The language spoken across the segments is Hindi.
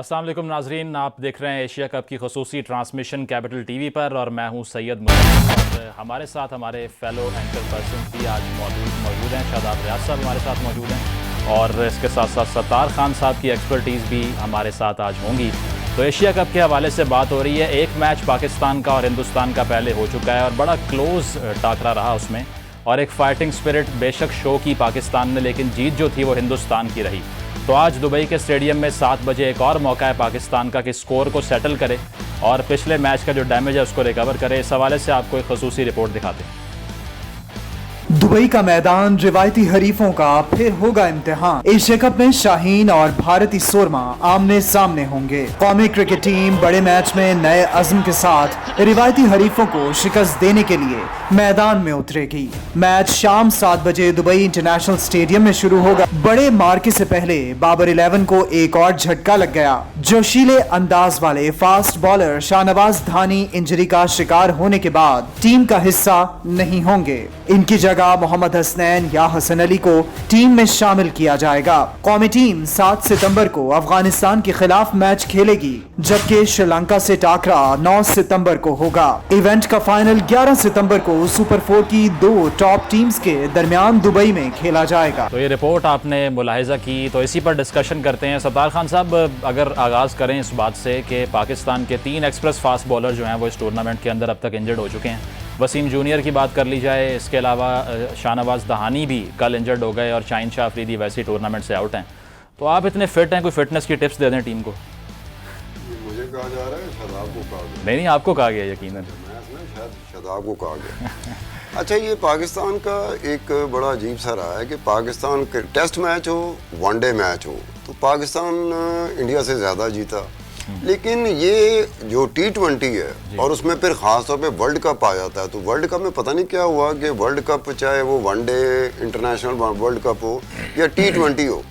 अस्सलाम वालेकुम नाजरीन, आप देख रहे हैं एशिया कप की खसूसी ट्रांसमिशन कैपिटल टीवी पर और मैं हूं सैयद मुस्तफ़ा। और हमारे साथ हमारे फेलो एंकर पर्सन भी आज मौजूद हैं। शादाब रियाज साहब हमारे साथ मौजूद हैं और इसके साथ साथ सत्तार खान साहब की एक्सपर्टीज़ भी हमारे साथ आज होंगी। तो एशिया कप के हवाले से बात हो रही है। एक मैच पाकिस्तान का और हिंदुस्तान का पहले हो चुका है और बड़ा क्लोज टाकरा रहा उसमें, और एक फाइटिंग स्पिरिट बेशक शो की पाकिस्तान ने, लेकिन जीत जो थी वो हिंदुस्तान की रही। तो आज दुबई के स्टेडियम में 7 बजे एक और मौका है पाकिस्तान का कि स्कोर को सेटल करे और पिछले मैच का जो डैमेज है उसको रिकवर करे। इस हवाले से आपको एक खसूसी रिपोर्ट दिखाते हैं। दुबई का मैदान रिवायती हरीफों का फिर होगा इम्तिहान। एशिया कप में शाहीन और भारतीय सोरमा आमने सामने होंगे। कौमी क्रिकेट टीम बड़े मैच में नए अज़्म के साथ रिवायती हरीफों को शिकस्त देने के लिए मैदान में उतरेगी। मैच शाम 7 बजे दुबई इंटरनेशनल स्टेडियम में शुरू होगा। बड़े मार्के से पहले बाबर 11 को एक और झटका लग गया। जोशीले अंदाज वाले फास्ट बॉलर शाहनवाज धानी इंजरी का शिकार होने के बाद टीम का हिस्सा नहीं होंगे। इनकी जगह मोहम्मद हसनैन या हसन अली को टीम में शामिल किया जाएगा। कौमी टीम 7 सितंबर को अफगानिस्तान के खिलाफ मैच खेलेगी, जबकि श्रीलंका से टाकरा 9 सितंबर को होगा। इवेंट का फाइनल 11 सितंबर को सुपर 4 की 2 टॉप टीम्स के दरमियान दुबई में खेला जाएगा। तो ये रिपोर्ट आपने मुलाहिजा की, तो इसी पर डिस्कशन करते हैं। सत्तार खान साहब, अगर आगाज़ करें इस बात से कि पाकिस्तान के 3 एक्सप्रेस फास्ट बॉलर जो हैं वो इस टूर्नामेंट के अंदर अब तक इंजर्ड हो चुके हैं। वसीम जूनियर की बात कर ली जाए, इसके अलावा शाहनवाज दहानी भी कल इंजर्ड हो गए और शाहीन शाह अफरीदी वैसे ही टूर्नामेंट से आउट हैं। तो आप इतने फिट हैं, कोई फिटनेस की टिप्स दे दें टीम को। मुझे कहा जा रहा है शादाब को कहा गया। नहीं, आपको कहा गया यकीनन। शायद शादाब को कहा गया। अच्छा, ये पाकिस्तान का एक बड़ा अजीब सा रहा है कि पाकिस्तान के टेस्ट मैच हो, वनडे मैच हो, तो पाकिस्तान इंडिया से ज़्यादा जीता। लेकिन ये जो T20 है और उसमें फिर ख़ास तौर पे वर्ल्ड कप आ जाता है, तो वर्ल्ड कप में पता नहीं क्या हुआ कि वर्ल्ड कप चाहे वो वनडे इंटरनेशनल वर्ल्ड कप हो या T20 हो,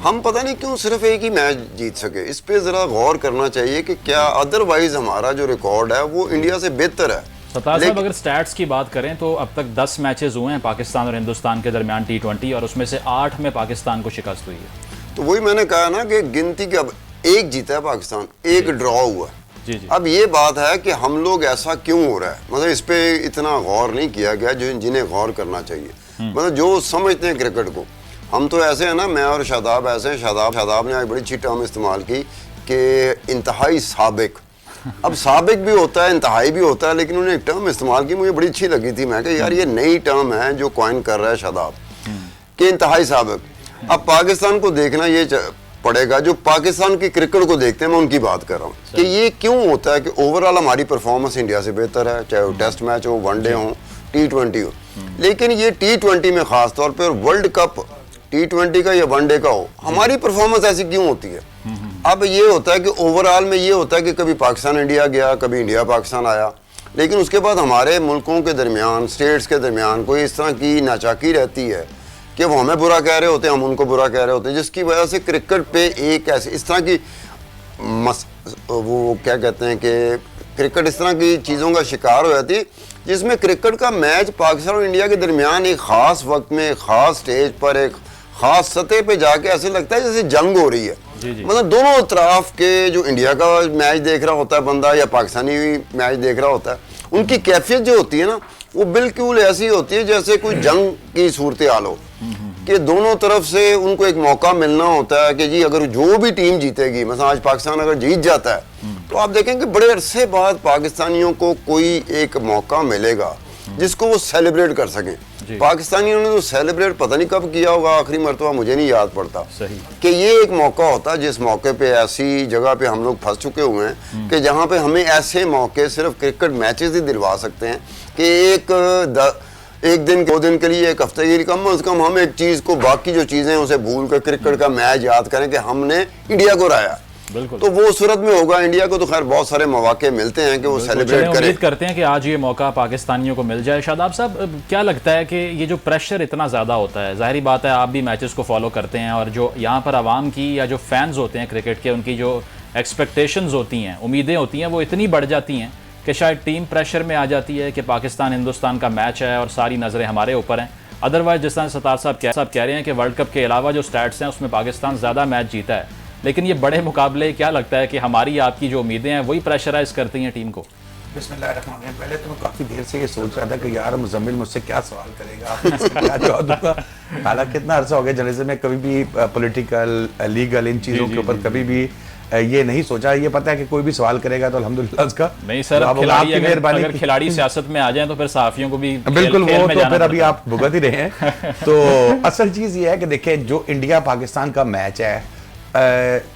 हम पता नहीं क्यों सिर्फ एक ही मैच जीत सके। इस पे ज़रा गौर करना चाहिए कि क्या अदरवाइज हमारा जो रिकॉर्ड है वो इंडिया से बेहतर है। सत्तार साहब, अगर स्टैट्स की बात करें तो अब तक 10 मैचेस हुए हैं पाकिस्तान और हिंदुस्तान के दरमियान T20, और उसमें से 8 में पाकिस्तान को शिकस्त हुई है। तो वही मैंने कहा ना कि गिनती के अब एक जीता है पाकिस्तान, एक ड्रॉ हुआ। जी जी। अब ये बात है कि हम लोग ऐसा क्यों हो रहा है, मतलब इस पे इतना गौर नहीं किया गया जो जिन्हें गौर करना चाहिए। मतलब जो समझते हैं क्रिकेट को, हम तो ऐसे हैं ना, मैं और शादाब ऐसे हैं। शादाब ने आज बड़ी अच्छी टर्म इस्तेमाल की कि इंतहाई साबिक। अब साबिक भी होता है, इंतहाई भी होता है, लेकिन उन्होंने एक टर्म इस्तेमाल की, मुझे बड़ी अच्छी लगी थी। मैं कहा यार ये नई टर्म है जो कॉइन कर रहा है शादाब, कि इंतहाई साबिक। अब पाकिस्तान को देखना ये पड़ेगा, जो पाकिस्तान की क्रिकेट को देखते हैं, मैं उनकी बात कर रहा हूँ कि ये क्यों होता है कि ओवरऑल हमारी परफॉर्मेंस इंडिया से बेहतर है, चाहे वो टेस्ट मैच हो, वनडे हो, T20 हो। लेकिन ये T20 में खास तौर पर वर्ल्ड कप T20 का या वनडे का हो, हमारी परफॉर्मेंस ऐसी क्यों होती है। अब ये होता है कि ओवरऑल में ये होता है कि कभी पाकिस्तान इंडिया गया, कभी इंडिया पाकिस्तान आया, लेकिन उसके बाद हमारे मुल्कों के दरमियान, स्टेट्स के दरमियान कोई इस तरह की नाचाकी रहती है कि वो हमें बुरा कह रहे होते हैं, हम उनको बुरा कह रहे होते हैं, जिसकी वजह से क्रिकेट पे एक ऐसे इस तरह की वो क्या कहते हैं कि क्रिकेट इस तरह की चीज़ों का शिकार हो जाती है, जिसमें क्रिकेट का मैच पाकिस्तान और इंडिया के दरमियान एक ख़ास वक्त में, एक ख़ास स्टेज पर, एक ख़ास सतह पे जाके ऐसे लगता है जैसे जंग हो रही है। मतलब दोनों तरफ के जो इंडिया का मैच देख रहा होता है बंदा या पाकिस्तानी मैच देख रहा होता है, उनकी कैफियत जो होती है ना, वो बिल्कुल ऐसी होती है जैसे कोई जंग की सूरत हाल हो, कि दोनों तरफ से उनको एक मौका मिलना होता है कि जी अगर जो भी टीम जीतेगी, मतलब आज पाकिस्तान अगर जीत जाता है तो आप देखेंगे बड़े अरसे बाद पाकिस्तानियों को कोई एक मौका मिलेगा जिसको वो सेलिब्रेट कर सकें। पाकिस्तानियों ने तो सेलिब्रेट पता नहीं कब किया होगा, आखिरी मरतबा मुझे नहीं याद पड़ता, कि ये एक मौका होता है जिस मौके पे ऐसी जगह पे हम लोग फंस चुके हुए हैं कि जहाँ पे हमें ऐसे मौके सिर्फ क्रिकेट मैचेस ही दिलवा सकते हैं कि एक दिन 2 दिन के लिए, एक हफ्ते के लिए कम से कम हम एक चीज़ को, बाकी जो चीज़ें उसे भूल कर क्रिकेट का मैच याद करें कि हमने इंडिया को हराया। तो वो सूरत में होगा। इंडिया को तो खैर बहुत सारे मौके मिलते हैं कि वो सेलिब्रेट करें। उम्मीद करते हैं कि आज ये मौका पाकिस्तानियों को मिल जाए। शादाब साहब, क्या लगता है कि ये जो प्रेशर इतना ज़्यादा होता है, ज़ाहिरी बात है आप भी मैचेस को फॉलो करते हैं, और जो यहाँ पर आवाम की या जो फैंस होते हैं क्रिकेट के, उनकी जो एक्सपेक्टेशंस होती हैं, उम्मीदें होती हैं, वो इतनी बढ़ जाती हैं कि शायद टीम प्रेशर में आ जाती है कि पाकिस्तान हिंदुस्तान का मैच है और सारी नज़रें हमारे ऊपर हैं। अदरवाइज जिस तरह सत्तार साहब कह रहे हैं कि वर्ल्ड कप के अलावा जो स्टैट्स हैं उसमें पाकिस्तान ज़्यादा मैच जीता है, लेकिन ये बड़े मुकाबले क्या लगता है कि हमारी आपकी जो उम्मीदें हैं वही प्रेशराइज करती हैं टीम को? बिस्मिल्लाहिर्रहमानिर्रहीम। पहले तो मैं काफ़ी देर से ये सोच रहा था कि यार मुज़म्मिल मुझसे क्या सवाल करेगा, आपने इसका क्या जवाब दूंगा। हालांकि कितना अर्सा हो गया जर्नलिज्म में, कभी भी पॉलिटिकल लीगल इन चीज़ों के ऊपर कभी भी ये नहीं सोचा। ये पता है कि कोई भी सवाल करेगा तो अल्हम्दुलिल्लाह उसका नहीं सर, खिलाड़ी अगर खिलाड़ी सियासत में आ जाए तो फिर सहाफियों को भी बिल्कुल वो तो फिर अभी आप भुगत ही रहे हैं। तो असल चीज़ ये है कि देखिए जो इंडिया पाकिस्तान का मैच है,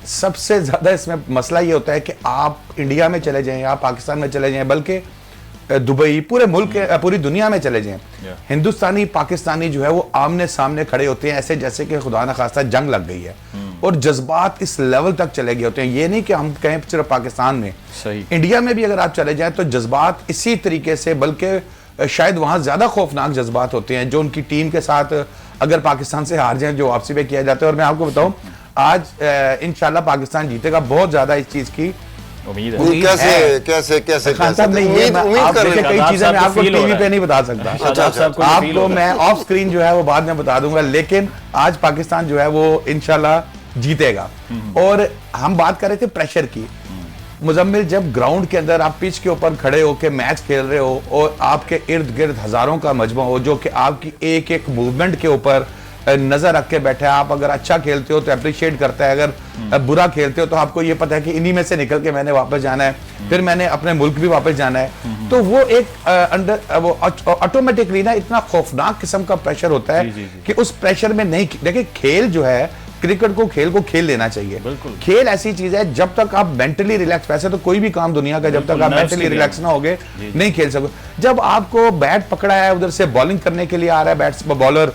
सबसे ज़्यादा इसमें मसला ये होता है कि आप इंडिया में चले जाएं, आप पाकिस्तान में चले जाएं, बल्कि दुबई, पूरे मुल्क पूरी दुनिया में चले जाएं, हिंदुस्तानी पाकिस्तानी जो है वो आमने सामने खड़े होते हैं ऐसे जैसे कि खुदा न खास्ता जंग लग गई है, और जज्बात इस लेवल तक चले गए होते हैं। ये नहीं कि हम कहें सिर्फ पाकिस्तान में, सही इंडिया में भी अगर आप चले जाएं तो जज्बात इसी तरीके से, बल्कि शायद वहाँ ज़्यादा खौफनाक जज्बात होते हैं जो उनकी टीम के साथ अगर पाकिस्तान से हार जाए जो वापसी पे किया जाता है। और मैं आपको बताऊं आज इंशाल्लाह पाकिस्तान जीतेगा, बहुत ज्यादा इस चीज की उम्मीद है। कैसे खान साहब नहीं है, आप देखें कई चीजें मैं आपको टीवी पे नहीं बता सकता, आपको मैं ऑफ स्क्रीन जो है वो बाद में बता दूंगा, लेकिन आज पाकिस्तान जो है वो इंशाल्लाह जीतेगा। और हम बात कर रहे थे प्रेशर की, मुजम्मिल जब ग्राउंड के अंदर आप पिच के ऊपर खड़े होकर मैच खेल रहे हो और आपके इर्द गिर्द हजारों का मजमा हो जो कि आपकी एक एक मूवमेंट के ऊपर नजर रख के बैठा है, आप अगर अच्छा खेलते हो तो अप्रिशिएट करता है, अगर बुरा खेलते हो तो आपको ये पता है कि इन्हीं में से निकल के मैंने वापस जाना है, फिर मैंने अपने मुल्क भी वापस जाना है। तो वो एक अंडर वो ऑटोमेटिकली ना इतना खौफनाक किस्म का प्रेशर होता है कि उस प्रेशर में नहीं, देखिए खेल जो है क्रिकेट को खेल लेना चाहिए। खेल ऐसी चीज है जब तक आप मेंटली रिलैक्स, वैसे तो कोई भी काम दुनिया का जब तक आप मेंटली रिलैक्स ना होगे नहीं खेल सकोगे। जब आपको बैट पकड़ा है, उधर से बॉलिंग करने के लिए आ रहा है बैट्स बॉलर,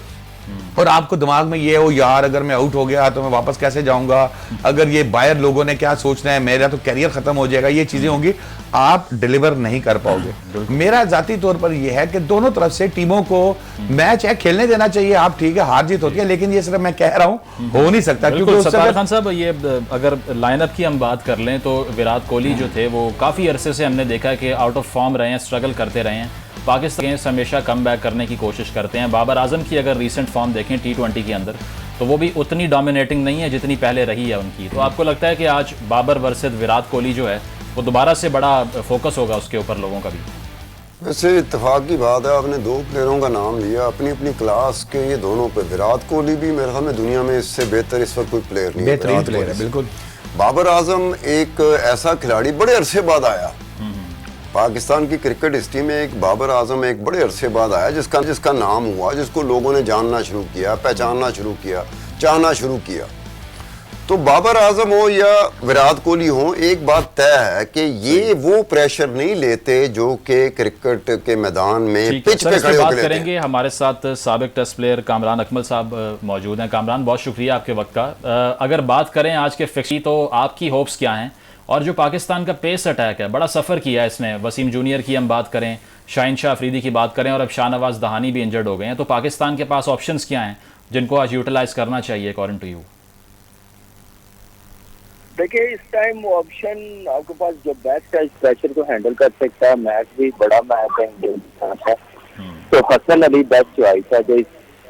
और आपको दिमाग में ये हो यार अगर मैं आउट हो गया तो मैं वापस कैसे जाऊंगा, अगर ये बायर लोगों ने क्या सोचना है, मेरा तो कैरियर खत्म हो जाएगा, ये चीजें होंगी, आप डिलीवर नहीं कर पाओगे। मेरा जाती तौर पर यह है कि दोनों तरफ से टीमों को मैच है खेलने देना चाहिए। आप ठीक है हार जीत होती है, लेकिन ये सिर्फ मैं कह रहा हूं हो नहीं सकता। क्योंकि सत्तार खान साहब, ये अगर लाइनअप की हम बात कर लें तो विराट कोहली जो थे वो काफी अरसे से हमने देखा कि आउट ऑफ फॉर्म रहे हैं, स्ट्रगल करते रहे हैं। पाकिस्तान हमेशा कम बैक करने की कोशिश करते हैं। बाबर आजम की अगर रीसेंट फॉर्म देखें T20 के अंदर तो वो भी उतनी डोमिनेटिंग नहीं है जितनी पहले रही है उनकी। तो आपको लगता है कि आज बाबर वर्सेस विराट कोहली जो है वो दोबारा से बड़ा फोकस होगा उसके ऊपर लोगों का भी? वैसे इत्तेफाक की बात है, आपने दो प्लेयरों का नाम लिया अपनी अपनी क्लास के, ये दोनों पे विराट कोहली भी मेरे ख्याल में दुनिया में इससे बेहतर इस वक्त कोई प्लेयर नहीं है। बिल्कुल। बाबर आजम एक ऐसा खिलाड़ी बड़े अरसे बाद आया पाकिस्तान की क्रिकेट हिस्ट्री में, एक बाबर आजम एक बड़े अरसे बाद आया जिसका नाम हुआ, जिसको लोगों ने जानना शुरू किया, पहचानना शुरू किया, चाहना शुरू किया। तो बाबर आजम हो या विराट कोहली हो, एक बात तय है कि ये वो प्रेशर नहीं लेते जो कि क्रिकेट के मैदान में पिच पे खड़े होकर करेंगे। हमारे साथ साबिक टेस्ट प्लेयर कामरान अकमल साहब मौजूद हैं। कामरान, बहुत शुक्रिया आपके वक्त का। अगर बात करें आज के फिक्स की तो आपकी होप्स क्या हैं? और जो पाकिस्तान का पेस अटैक है, बड़ा सफ़र किया है इसने, वसीम जूनियर की हम बात करें, शाहीन शाह अफरीदी की बात करें, और अब शाहनवाज दहानी भी इंजर्ड हो गए हैं। तो पाकिस्तान के पास ऑप्शंस क्या हैं जिनको आज यूटिलाइज करना चाहिए अकॉर्डिंग टू यू? देखिए इस टाइम ऑप्शन आपके पास जो बेस्ट है, इस प्रेशर को हैंडल कर सकता है, मैच भी बड़ा मैच है, तो हसन अली बेस्ट चॉइस है जो इस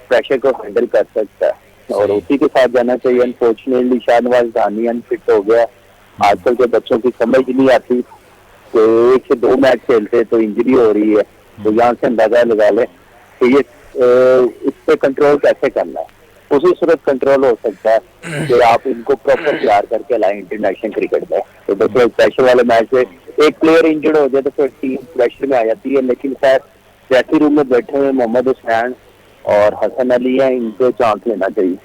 प्रेशर को हैंडल कर सकता है और उसी के साथ जाना चाहिए। अनफॉर्चुनेटली शाहनवाज दहानी अनफिट हो गया। आजकल के बच्चों की समझ नहीं आती कि 1 से 2 मैच खेलते तो इंजरी हो रही है, तो यहाँ से अंदाजा लगा ले कि ये इस पे कंट्रोल कैसे करना है। उसी सूरत कंट्रोल हो सकता है कि आप इनको प्रॉपर तैयार करके लाएं इंटरनेशनल क्रिकेट में। तो देखो प्रेशर वाले मैच में एक प्लेयर इंजर्ड हो जाए तो फिर टीम प्रेशर में आ जाती है, लेकिन खैर ड्रेसिंग रूम में बैठे हुए मोहम्मद हुसैन और हसन अली हैं, इनको चांस लेना चाहिए।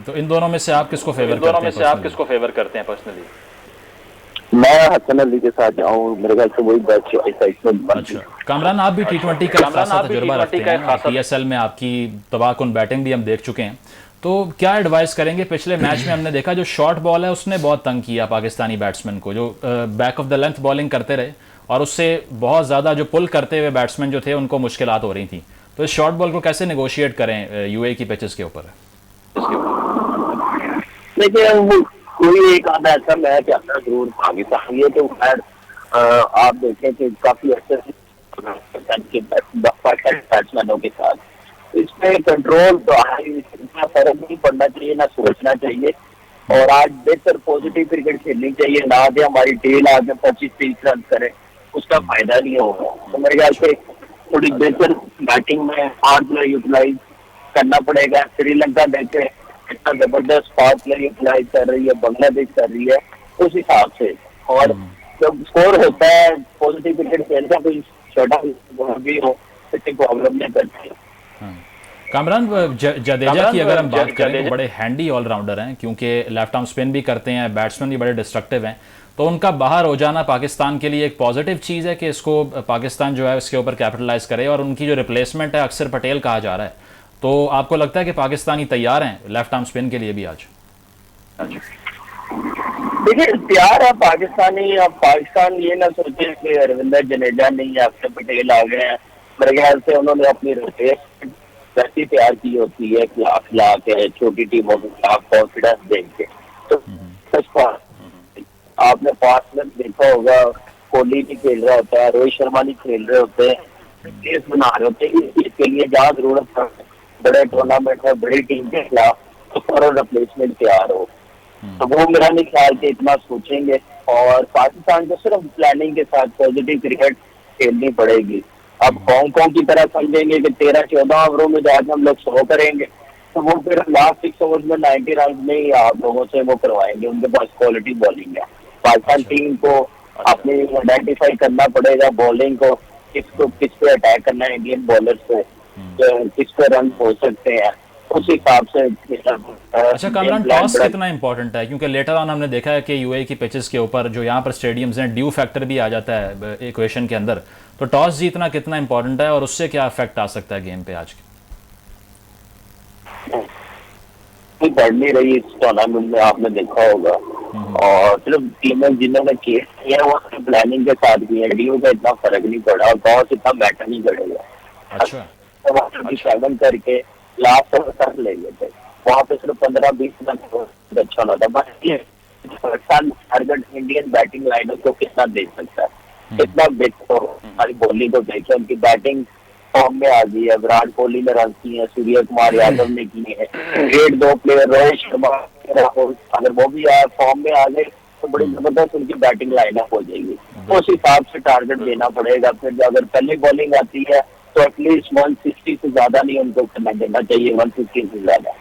तो इन दोनों में से आप किसको फेवर करते हैं पर्सनली? मैं हसन अली के साथ जाऊं, मेरे ख्याल से वही बेस्ट चॉइस है इसमें। अच्छा कामरान, आप भी T20 का खासा तजुर्बा रखते हैं, PSL में आपकी तबाहकुन बैटिंग भी हम देख चुके हैं, तो क्या एडवाइस करेंगे? पिछले मैच में हमने देखा जो शॉर्ट बॉल है उसने बहुत तंग किया पाकिस्तानी बैट्समैन को, जो back of the length bowling करते रहे और उससे बहुत ज़्यादा जो पुल करते हुए बैट्समैन जो थे उनको मुश्किलात हो रही थी। तो इस शॉर्ट बॉल को कैसे नेगोशिएट करें UAE की पिचेस के ऊपर? देखिए कोई एक आधा ऐसा मैच आता है जरूर पाकिस्तान, ये तो खैर आप देखें कि काफी अच्छे बैट्समैनों के साथ इसमें कंट्रोल तो इतना फर्क नहीं पड़ना चाहिए, ना सोचना चाहिए और आज बेहतर पॉजिटिव क्रिकेट खेलनी चाहिए, ना कि हमारी टेल आगे 25-30 रन करे, उसका फायदा नहीं होगा। तो मेरे ख्याल से थोड़ी बेहतर बैटिंग में पावर प्ले यूटिलाइज करना पड़ेगा। श्रीलंका देखे इतना जबरदस्त पावर प्ले यूटिलाइज कर रही है, बांग्लादेश कर रही है, उस हिसाब से। और जब स्कोर होता है पॉजिटिव क्रिकेट खेलता है, कोई छोटा भी हो इससे प्रॉब्लम नहीं करती। कामरान, जडेजा की अगर हम बात करें तो बड़े हैंडी ऑलराउंडर हैं, क्योंकि लेफ्ट आर्म स्पिन भी करते हैं, बैट्समैन भी बड़े डिस्ट्रक्टिव हैं। तो उनका बाहर हो जाना पाकिस्तान के लिए एक पॉजिटिव चीज़ है कि इसको पाकिस्तान जो है इसके ऊपर कैपिटलाइज करे, और उनकी जो रिप्लेसमेंट है अक्षर पटेल कहा जा रहा है। तो आपको लगता है कि पाकिस्तानी तैयार हैं लेफ्ट आर्म स्पिन के लिए भी आज? देखिए तैयार है पाकिस्तानी। अब पाकिस्तान ये ना सोचे कि रविंद्र जडेजा नहीं है, अक्षर पटेल आ गए हैं। मेरे ख्याल से उन्होंने अपनी रिप्लेसमेंट वैसी तैयार की होती है, खिला के छोटी टीमों के खिलाफ कॉन्फिडेंस देख के। तो आपने 5 में देखा होगा, कोहली नहीं खेल रहा होता है, रोहित शर्मा नहीं खेल रहे होते हैं, केस बना रहे होते हैं इस चीज के लिए। जहाँ जरूरत है बड़े टूर्नामेंट में बड़ी टीम के खिलाफ तो फौरन रिप्लेसमेंट तैयार हो, तो वो मेरा नहीं ख्याल कि इतना सोचेंगे। और पाकिस्तान को सिर्फ प्लानिंग के साथ पॉजिटिव क्रिकेट खेलनी पड़ेगी। अब हांगकांग की तरह समझेंगे कि 13-14 ओवरों में जाकर हम लोग 100 करेंगे, तो वो फिर लास्ट 6 ओवर में 90 रन में ही आप लोगों से वो करवाएंगे। उनके पास क्वालिटी बॉलिंग है। पाकिस्तान टीम को अपने आइडेंटिफाई करना पड़ेगा बॉलिंग को, किस पे अटैक करना है इंडियन बॉलर्स को, किस पे रन हो सकते हैं, उस हिसाब से। अच्छा कामरान, टॉस कितना इंपॉर्टेंट है? क्योंकि लेटर ऑन हमने देखा है कि यूएई की पिचेस के ऊपर जो यहाँ पर स्टेडियम्स हैं, ड्यू फैक्टर भी आ जाता है इक्वेशन के अंदर। तो टॉस जीतना कितना इंपॉर्टेंट है और उससे क्या इफेक्ट आ सकता है गेम पे आज के? बढ़ नहीं रही इस टूर्नामेंट में, आपने देखा होगा। और सिर्फ टीमें जिन्होंने केस किया वो प्लानिंग के साथ भी है, ड्यू का इतना फर्क नहीं पड़ा और टॉस इतना मैटर नहीं करेगा। अच्छा, 7 करके लास्ट ओवर तक ले गए थे, वहाँ पे सिर्फ 15-20 रन अच्छा होना था। Pakistan target Indian batting liner को कितना दे सकता है, कितना बेहतर हमारी बॉलिंग को देखे। उनकी बैटिंग फॉर्म में आ गई है, विराट कोहली ने रन किए हैं, सूर्य कुमार यादव ने किए हैं, ग्रेट 2 प्लेयर रोहित शर्मा, अगर वो भी फॉर्म में आ गए तो बड़ी जबरदस्त उनकी बैटिंग लाइनअप हो जाएगी। तो उस हिसाब से टारगेट देना पड़ेगा। फिर अगर पहले बॉलिंग आती है तो एटलीस्ट 160 से ज्यादा नहीं उनको करना देना चाहिए, 150 से ज्यादा।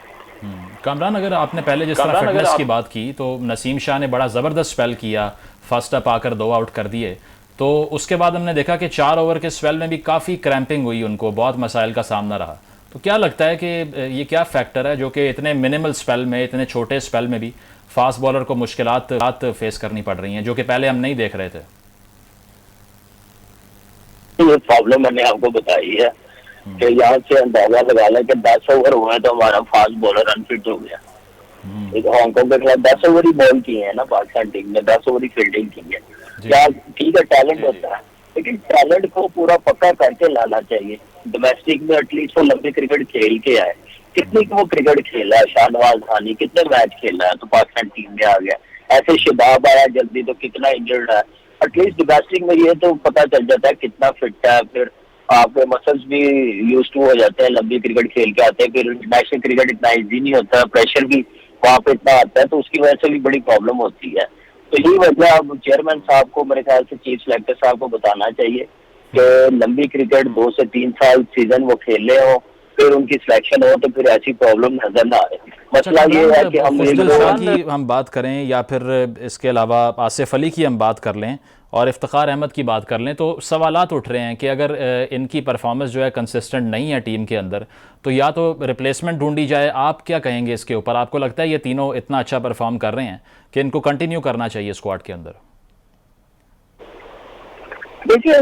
कामरान, अगर आपने पहले जिस तरह फिटनेस की बात की, तो नसीम शाह ने बड़ा ज़बरदस्त स्पेल किया, फर्स्ट अप आकर 2 आउट कर दिए। तो उसके बाद हमने देखा कि 4 ओवर के स्पेल में भी काफ़ी क्रैम्पिंग हुई, उनको बहुत मसाइल का सामना रहा। तो क्या लगता है कि ये क्या फैक्टर है जो कि इतने मिनिमल स्पेल में, इतने छोटे स्पेल में भी फास्ट बॉलर को मुश्किलात फेस करनी पड़ रही हैं, जो कि पहले हम नहीं देख रहे थे? ये प्रॉब्लम मैंने आपको बताई है कि यहाँ से अंदाजा लगा लें कि 10 ओवर हुए तो हमारा फास्ट बॉलर अनफिट हो गया। हांगकांग के खिलाफ 10 ओवर ही बॉल किए हैं ना पाकिस्तान टीम ने, 10 ओवर ही फील्डिंग की है। क्या ठीक है, टैलेंट होता है, लेकिन टैलेंट को पूरा पक्का करके लाना चाहिए। डोमेस्टिक में एटलीस्ट वो लंबी क्रिकेट खेल के आए। कितनी वो क्रिकेट खेला है शाहनवाज खानी, कितने मैच खेला है तो पाकिस्तान टीम में आ गया। ऐसे शबाब आया जल्दी तो कितना इंजर्ड है। एटलीस्ट डोमेस्टिक में ये तो पता चल जाता है कितना फिट है, फिर आपके मसल्स भी यूज टू हो जाते हैं, लंबी क्रिकेट खेल के आते हैं। फिर इंटरनेशनल क्रिकेट इतना ईजी नहीं होता, प्रेशर भी वहाँ पे इतना आता है, तो उसकी वजह से भी बड़ी प्रॉब्लम होती है। तो यही वजह अब चेयरमैन साहब को, मेरे ख्याल से चीफ सेलेक्टर साहब को बताना चाहिए कि लंबी क्रिकेट 2 से 3 साल सीजन वो खेले हो, फिर उनकी सिलेक्शन हो, तो फिर ऐसी प्रॉब्लम नजर ना आए। मसला ये है कि हम बात करें या फिर इसके अलावा आसिफ अली की हम बात कर लें और इफ्तिखार अहमद की बात कर लें, तो सवालात उठ रहे हैं कि अगर इनकी परफॉर्मेंस जो है कंसिस्टेंट नहीं है टीम के अंदर, तो या तो रिप्लेसमेंट ढूंढी जाए। आप क्या कहेंगे इसके ऊपर? आपको लगता है ये तीनों इतना अच्छा परफॉर्म कर रहे हैं कि इनको कंटिन्यू करना चाहिए स्क्वाड के अंदर? देखिए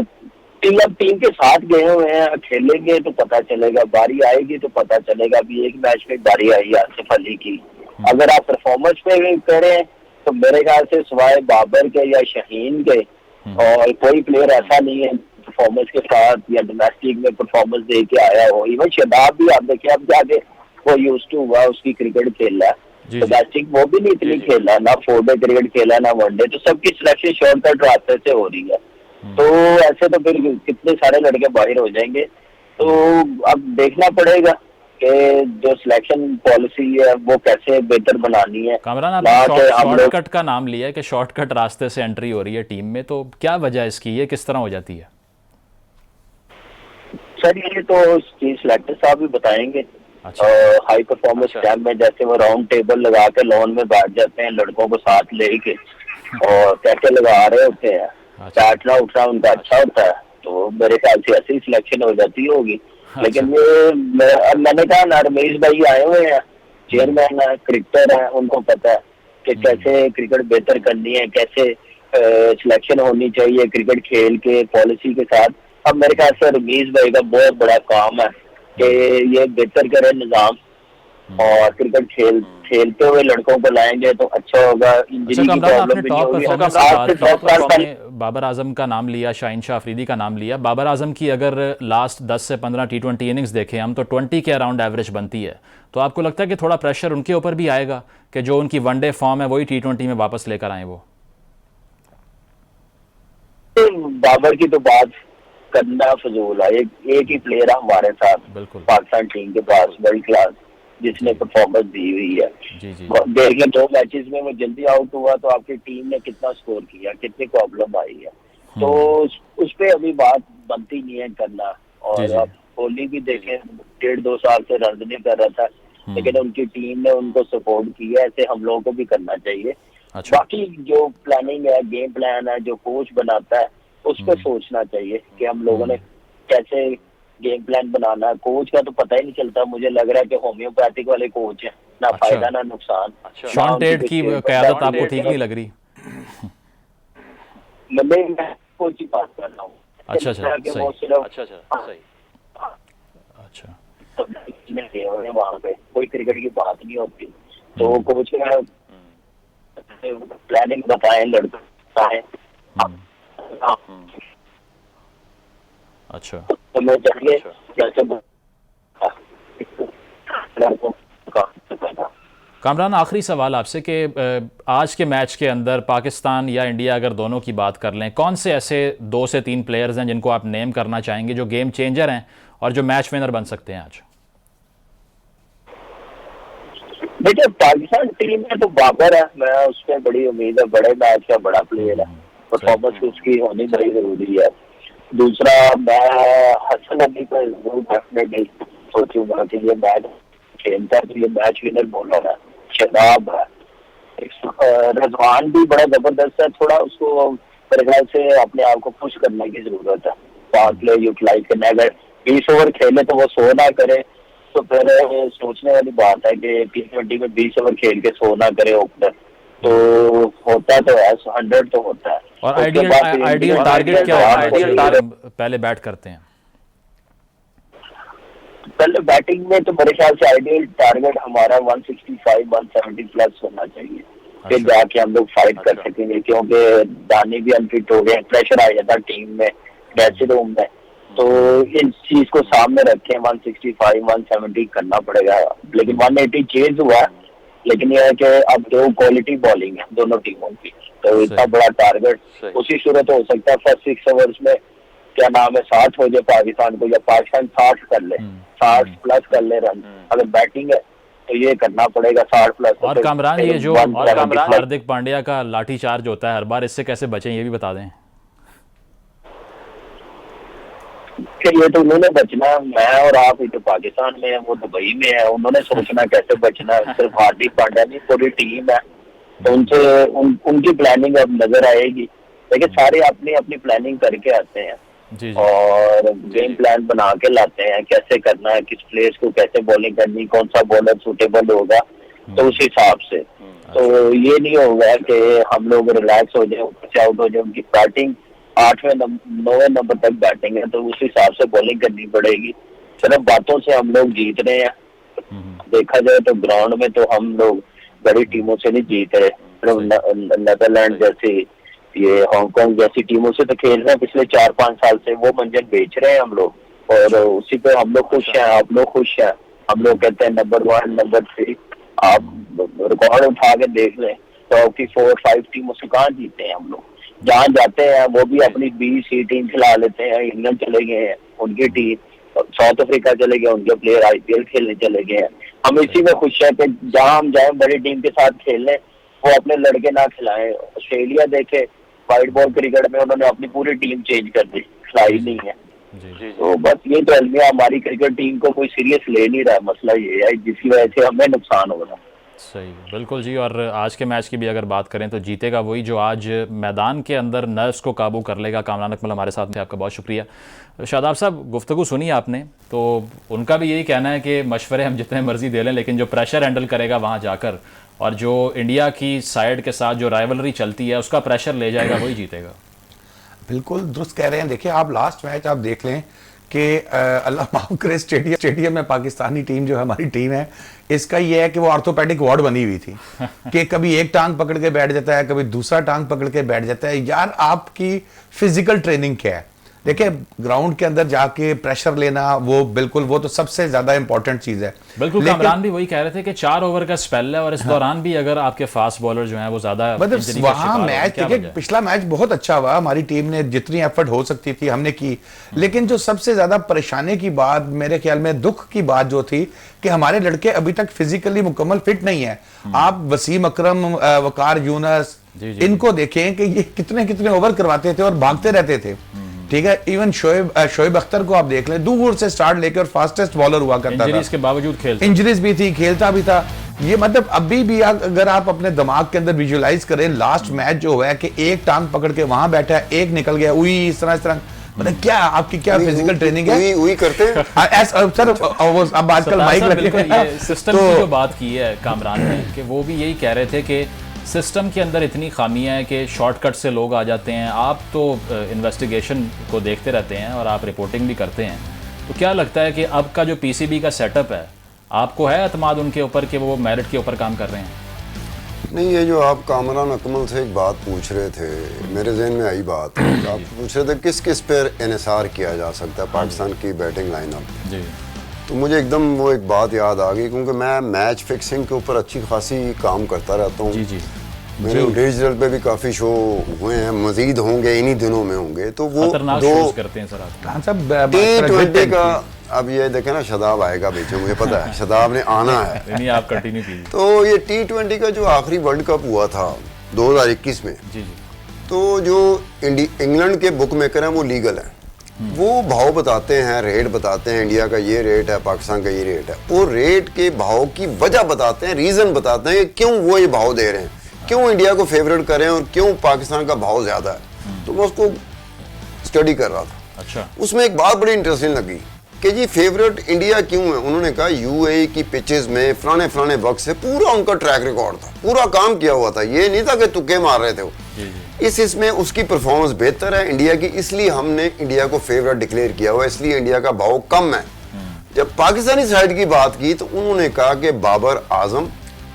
टीम के साथ गए हुए हैं, खेलेंगे तो पता चलेगा, बारी आएगी तो पता चलेगा। अभी एक मैच में बारी आई आसिफ अली की, अगर आप परफॉर्मेंस पे करें तो मेरे ख्याल से सिवाय बाबर के या शाहीन के और कोई प्लेयर ऐसा नहीं है परफॉर्मेंस के साथ या डोमेस्टिक में परफॉर्मेंस दे के आया हो। इवन शबाब भी आप देखिए, अब जाके वो यूज टू हुआ, उसकी क्रिकेट खेल रहा है। डोमेस्टिक वो भी नहीं इतनी खेल रहा, ना 4-डे क्रिकेट खेला ना 1-डे, तो सबकी सिलेक्शन शॉर्टकट रास्ते से हो रही है। तो ऐसे तो फिर कितने सारे लड़के बाहर हो जाएंगे। तो अब देखना पड़ेगा कि जो सिलेक्शन पॉलिसी है वो कैसे बेहतर बनानी है। कामरान, आपने शॉर्टकट का नाम लिया है कि शॉर्टकट रास्ते से एंट्री हो रही है टीम में, तो क्या वजह है इसकी, ये किस तरह हो जाती है? सर ये तो चीफ सिलेक्टर साहब भी बताएंगे। अच्छा। हाई परफॉर्मेंस कैंप में जैसे वो राउंड टेबल लगा के लॉन में बैठ जाते हैं लड़कों को साथ लेके और कैसे लगा रहे होते हैं, बैठना उठना उनका अच्छा होता है, तो मेरे ख्याल से ऐसी सिलेक्शन हो जाती होगी। लेकिन ये मैंने कहा ना, रमेश भाई आए हुए हैं, चेयरमैन है, क्रिकेटर है, उनको पता है कि कैसे क्रिकेट बेहतर करनी है, कैसे सिलेक्शन होनी चाहिए क्रिकेट खेल के पॉलिसी के साथ। अब मेरे ख्याल से रमेश भाई का बहुत बड़ा काम है कि ये बेहतर करे निजाम, और क्रिकेट खेलते हुए लड़कों को लाएंगे तो अच्छा होगा। इंजरी की प्रॉब्लम भी नहीं होगी। बाबर आजम का नाम लिया, शाहीन शाह अफरीदी का नाम लिया। बाबर आजम की अगर लास्ट 10 से 15 T20 इनिंग्स देखें हम, तो 20 के अराउंड एवरेज बनती है। तो आपको लगता है कि थोड़ा प्रेशर उनके ऊपर भी आएगा कि जो उनकी वनडे फॉर्म है वही T20 में वापस लेकर आए वो? बाबर की तो बात करना फजूल है। एक ही प्लेयर है हमारे साथ पाकिस्तान टीम के पास वर्ल्ड क्लास, जिसने परफॉर्मेंस दी हुई है। देख लें 2 मैचेस में वो जल्दी आउट हुआ तो आपकी टीम ने कितना स्कोर किया, कितनी प्रॉब्लम आई है, तो उस पे अभी बात बनती नहीं है करना। और आप कोहली भी देखें, 1.5-2 साल से रन नहीं कर रहा था, लेकिन उनकी टीम ने उनको सपोर्ट किया। ऐसे हम लोगों को भी करना चाहिए। बाकी जो प्लानिंग है, गेम प्लान है, जो कोच बनाता है उस पर सोचना चाहिए कि हम लोगों ने कैसे गेम प्लान बनाना है। कोच का तो पता ही नहीं चलता। मुझे लग रहा है कि होम्योपैथिक वाले कोच हैं, ना फायदा ना नुकसान। शॉन टेट की क़यादत आपको ठीक नहीं लग रही? मैं कोच की बात कर रहा हूँ। अच्छा, वहाँ पे कोई क्रिकेट की बात नहीं होती, तो कोच का प्लानिंग बताएं, लड़के बताएं। अच्छा, तो मैं चाहिए कामरान, आखिरी सवाल आपसे कि आज के मैच के अंदर पाकिस्तान या इंडिया अगर दोनों की बात कर लें, कौन से ऐसे 2 से 3 प्लेयर्स हैं जिनको आप नेम करना चाहेंगे जो गेम चेंजर हैं और जो मैच विनर बन सकते हैं आज? देखिए पाकिस्तान टीम में तो बाबर है, मैं उस पर बड़ी उम्मीद है, बड़े मैच का बड़ा प्लेयर है, परफॉर्मेंस उसकी होनी बड़ी जरूरी है। दूसरा मैं हसन अली को जरूर डेफिनेटली सोचूंगा कि ये मैच खेलता है तो ये मैच विनर बॉलर है, शबाब है। रजवान भी बड़ा जबरदस्त है, थोड़ा उसको मेरे ख्याल से अपने आप को पुश करने की जरूरत है, पावर प्ले यूटिलाइज करना। अगर 20 ओवर खेले तो वो 100 ना करे, तो फिर सोचने वाली बात है कि T20 में 20 ओवर खेल के 100 ना करे ओपनर, तो होता तो है 100 तो होता है। और आइडियल टारगेट क्या है पहले बैट करते हैं? पहले बैटिंग में तो मेरे ख्याल से आइडियल टारगेट हमारा 165-170 प्लस होना चाहिए, फिर जाके हम लोग फाइट कर सकेंगे, क्योंकि दानी भी अनफिट हो गए, प्रेशर आ जाता टीम में ड्रेसिंग रूम में। तो इस चीज को सामने रखें, 165-170 करना पड़ेगा। लेकिन 180 चेंज हुआ, लेकिन यह है कि अब 2 क्वालिटी बॉलिंग है दोनों टीमों की, तो इतना बड़ा टारगेट उसी सूरत हो सकता है। फर्स्ट 6 ओवर्स में क्या नाम है 60 हो जाए पाकिस्तान को, या पाकिस्तान 60 कर ले, 60 प्लस कर ले रन। अगर बैटिंग है तो ये करना पड़ेगा 60 प्लस। और कामरान, ये जो हार्दिक पांड्या का लाठी चार्ज होता है हर बार, इससे कैसे बचें ये भी बता दें? ये तो उन्होंने बचना, मैं और आप ही तो पाकिस्तान में है, वो दुबई में है, उन्होंने सोचना कैसे बचना। सिर्फ हार्दिक पांड्या नहीं, पूरी टीम है, तो उनसे उनकी प्लानिंग अब नजर आएगी। लेकिन सारे अपनी अपनी प्लानिंग करके आते हैं और गेम प्लान बना के लाते हैं, कैसे करना है, किस प्लेयर्स को कैसे बॉलिंग करनी, कौन सा बॉलर सूटेबल होगा, तो उस हिसाब से। तो ये नहीं होगा कि हम लोग रिलैक्स हो जाए, ऊपर से आउट हो जाए। उनकी बैटिंग 8वें 9वें नंबर तक बैटिंग है, तो उस हिसाब से बॉलिंग करनी पड़ेगी। सिर्फ बातों से हम लोग जीत रहे हैं, देखा जाए तो ग्राउंड में तो हम लोग बड़ी टीमों से नहीं जीत रहे। नेदरलैंड जैसी, ये हांगकांग जैसी टीमों से तो खेल रहे हैं पिछले 4-5 साल से, वो मंजिल बेच रहे हैं हम लोग, और उसी पे हम लोग खुश हैं, आप लोग खुश हैं। हम लोग कहते हैं नंबर 1 नंबर 3, आप रिकॉर्ड उठा के देख लें तो आपकी 4-5 टीमों से कहाँ जीते हैं हम लोग। जहाँ जाते हैं वो भी अपनी 20 ही टीम खिला लेते हैं। इंग्लैंड चले गए हैं, उनकी टीम साउथ अफ्रीका चले गए, उनके प्लेयर IPL खेलने चले गए हैं। हम इसी में खुश हैं कि जहां हम जाएं बड़ी टीम के साथ खेलने, वो अपने लड़के ना खिलाएं। ऑस्ट्रेलिया देखे, व्हाइट बॉल क्रिकेट में उन्होंने अपनी पूरी टीम चेंज कर दी, खिलाई नहीं है। तो बस ये तो अलमिया, हमारी क्रिकेट टीम को कोई सीरियस ले नहीं रहा, मसला ये है जिसकी वजह से हमें नुकसान हो रहा है। सही, बिल्कुल जी। और आज के मैच की भी अगर बात करें तो जीतेगा वही जो आज मैदान के अंदर नर्व्स को काबू कर लेगा। कामरान अकमल हमारे साथ थे, आपका बहुत शुक्रिया। शादाब साहब, गुफ्तगू सुनी आपने, तो उनका भी यही कहना है कि मशवरे हम जितने मर्जी दे लें, लेकिन जो प्रेशर हैंडल करेगा वहाँ जाकर, और जो इंडिया की साइड के साथ जो राइवलरी चलती है उसका प्रेशर ले जाएगा, वही जीतेगा। बिल्कुल दुरुस्त कह रहे हैं। देखिए, आप लास्ट मैच आप देख लें कि अल्लाह माफ करे, स्टेडियम में पाकिस्तानी टीम जो है, हमारी टीम है, इसका ये है कि वो ऑर्थोपेडिक वार्ड बनी हुई थी कि कभी एक टांग पकड़ के बैठ जाता है, कभी दूसरा टांग पकड़ के बैठ जाता है। यार, आपकी फिजिकल ट्रेनिंग क्या है? देखिए, ग्राउंड के अंदर जाके प्रेशर लेना, वो बिल्कुल, वो तो सबसे ज्यादा इंपॉर्टेंट चीज है। बिल्कुल, कामरान भी वही कह रहे थे कि 4 ओवर का स्पेल है, और इस दौरान भी अगर आपके फास्ट बॉलर जो हैं वो ज्यादा, मतलब वहां मैच, देखिए पिछला मैच बहुत अच्छा हुआ, हमारी टीम ने जितनी एफर्ट हो सकती थी हमने की, लेकिन जो सबसे ज्यादा परेशानी की बात, मेरे ख्याल में दुख की बात जो थी, कि हमारे लड़के अभी तक फिजिकली मुकम्मल फिट नहीं है। आप वसीम अकरम, वकार यूनस, इनको देखें कि ये कितने कितने ओवर करवाते थे और भागते रहते थे, ठीक है। इवन शोएब अख्तर को आप देख लें, दूर से स्टार्ट लेकर और फास्टेस्ट बॉलर हुआ करता था, इंजरीज के बावजूद खेलता, इंजरीज भी थी, खेलता भी था। ये मतलब अभी भी अगर आप अपने दिमाग के अंदर विजुअलाइज करें, लास्ट मैच जो है कि एक टांग पकड़ के वहां बैठा है, एक निकल गया, उई इस तरह, मतलब क्या आपकी क्या फिजिकल ट्रेनिंग है? वही करते हैं सर। अब आजकल माइक लगे, सिस्टम की जो बात की है कामरान ने, कि वो भी यही कह रहे थे कि सिस्टम के अंदर इतनी खामियां हैं कि शॉर्टकट से लोग आ जाते हैं। आप तो इन्वेस्टिगेशन को देखते रहते हैं और आप रिपोर्टिंग भी करते हैं, तो क्या लगता है कि अब का जो PCB का सेटअप है, आपको है एतमाद उनके ऊपर कि वो मेरिट के ऊपर काम कर रहे हैं? नहीं, ये जो आप कामरान अकमल से एक बात पूछ रहे थे, मेरे जहन में आई बात, आप पूछ रहे थे किस किस पर इन्हिसार किया जा सकता है पाकिस्तान की बैटिंग लाइनअप जी, तो मुझे एकदम वो एक बात याद आ गई, क्योंकि मैं मैच फिक्सिंग के ऊपर अच्छी खासी काम करता रहता हूँ। जी, मेरे डिजिटल पे भी काफ़ी शो हुए हैं, मजीद होंगे, इन्हीं दिनों में होंगे। तो वो दो करते हैं सर T20 का, अब ये देखें ना, शदाब आएगा बीच में, मुझे पता है शदाब ने आना है। नहीं, आप कंटिन्यू कीजिए। तो ये T20 का जो आखिरी वर्ल्ड कप हुआ था 2021 में, तो जो इंग्लैंड के बुक मेकर हैं वो लीगल हैं, वो भाव बताते हैं, रेट बताते हैं, इंडिया का ये रेट है, पाकिस्तान का ये रेट है, वो रेट के भाव की वजह बताते हैं, रीजन बताते हैं कि क्यों वो ये भाव दे रहे हैं, क्यों इंडिया को फेवरेट करें और क्यों पाकिस्तान का भाव ज्यादा है। तो मैं उसको स्टडी कर रहा था। अच्छा, उसमें एक बात बड़ी इंटरेस्टिंग लगी कि जी फेवरेट इंडिया क्यों है। उन्होंने कहा UAE की पिचेस में फलाने वक्त से पूरा उनका ट्रैक रिकॉर्ड था, पूरा काम किया हुआ था, ये नहीं था कि तुक्के मार रहे थे वो। इसमें उसकी परफॉर्मेंस बेहतर है इंडिया की, इसलिए हमने इंडिया को फेवरेट डिक्लेयर किया हुआ है, इसलिए इंडिया का भाव कम है। जब पाकिस्तानी साइड की बात की तो उन्होंने कहा कि बाबर आजम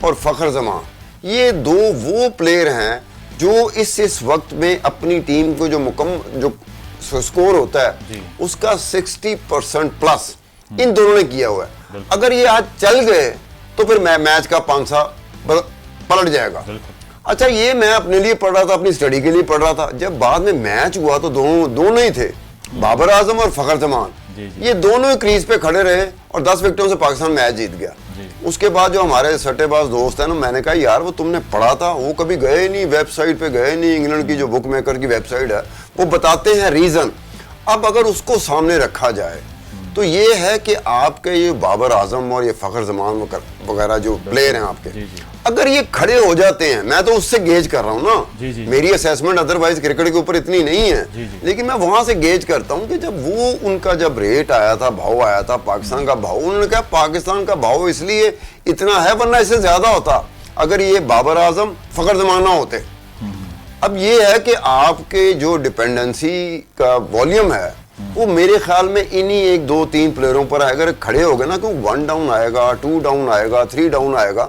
और फखर जमान, ये दो वो प्लेयर हैं जो इस वक्त में अपनी टीम को जो स्कोर होता है उसका 60% प्लस इन दोनों ने किया हुआ है। अगर ये आज चल गए तो फिर मैच का पांसा पलट जाएगा। अच्छा, ये मैं अपने लिए पढ़ रहा था, अपनी स्टडी के लिए पढ़ रहा था। जब बाद में मैच हुआ तो दोनों ही थे, बाबर आजम और फखर जमान, ये दोनों क्रीज पे खड़े रहे और 10 विकेटों से पाकिस्तान मैच जीत गया। उसके बाद जो हमारे सट्टेबाज दोस्त हैं ना, मैंने कहा यार वो तुमने पढ़ा था, वो कभी गए नहीं, वेबसाइट पे गए नहीं, इंग्लैंड की जो बुक मेकर की वेबसाइट है वो बताते हैं रीजन। अब अगर उसको सामने रखा जाए तो ये है कि आपके ये बाबर आजम और ये फखर जमान वगैरह जो प्लेयर हैं आपके, अगर ये खड़े हो जाते हैं, मैं तो उससे गेज कर रहा हूँ ना, मेरी असेसमेंट अदरवाइज क्रिकेट के ऊपर इतनी नहीं है, लेकिन मैं वहां से गेज करता हूँ कि जब वो उनका जब रेट आया था, भाव आया था पाकिस्तान का भाव, उन्होंने कहा पाकिस्तान का भाव इसलिए इतना है, वरना इससे ज्यादा होता अगर ये बाबर आजम फखर जमान ना होते। अब ये है कि आपके जो डिपेंडेंसी का वॉल्यूम है वो मेरे ख्याल में इन्हीं 1, 2, 3 प्लेयरों पर अगर खड़े हो गए ना, क्यों 1 डाउन आएगा, 2 डाउन आएगा, 3 डाउन आएगा,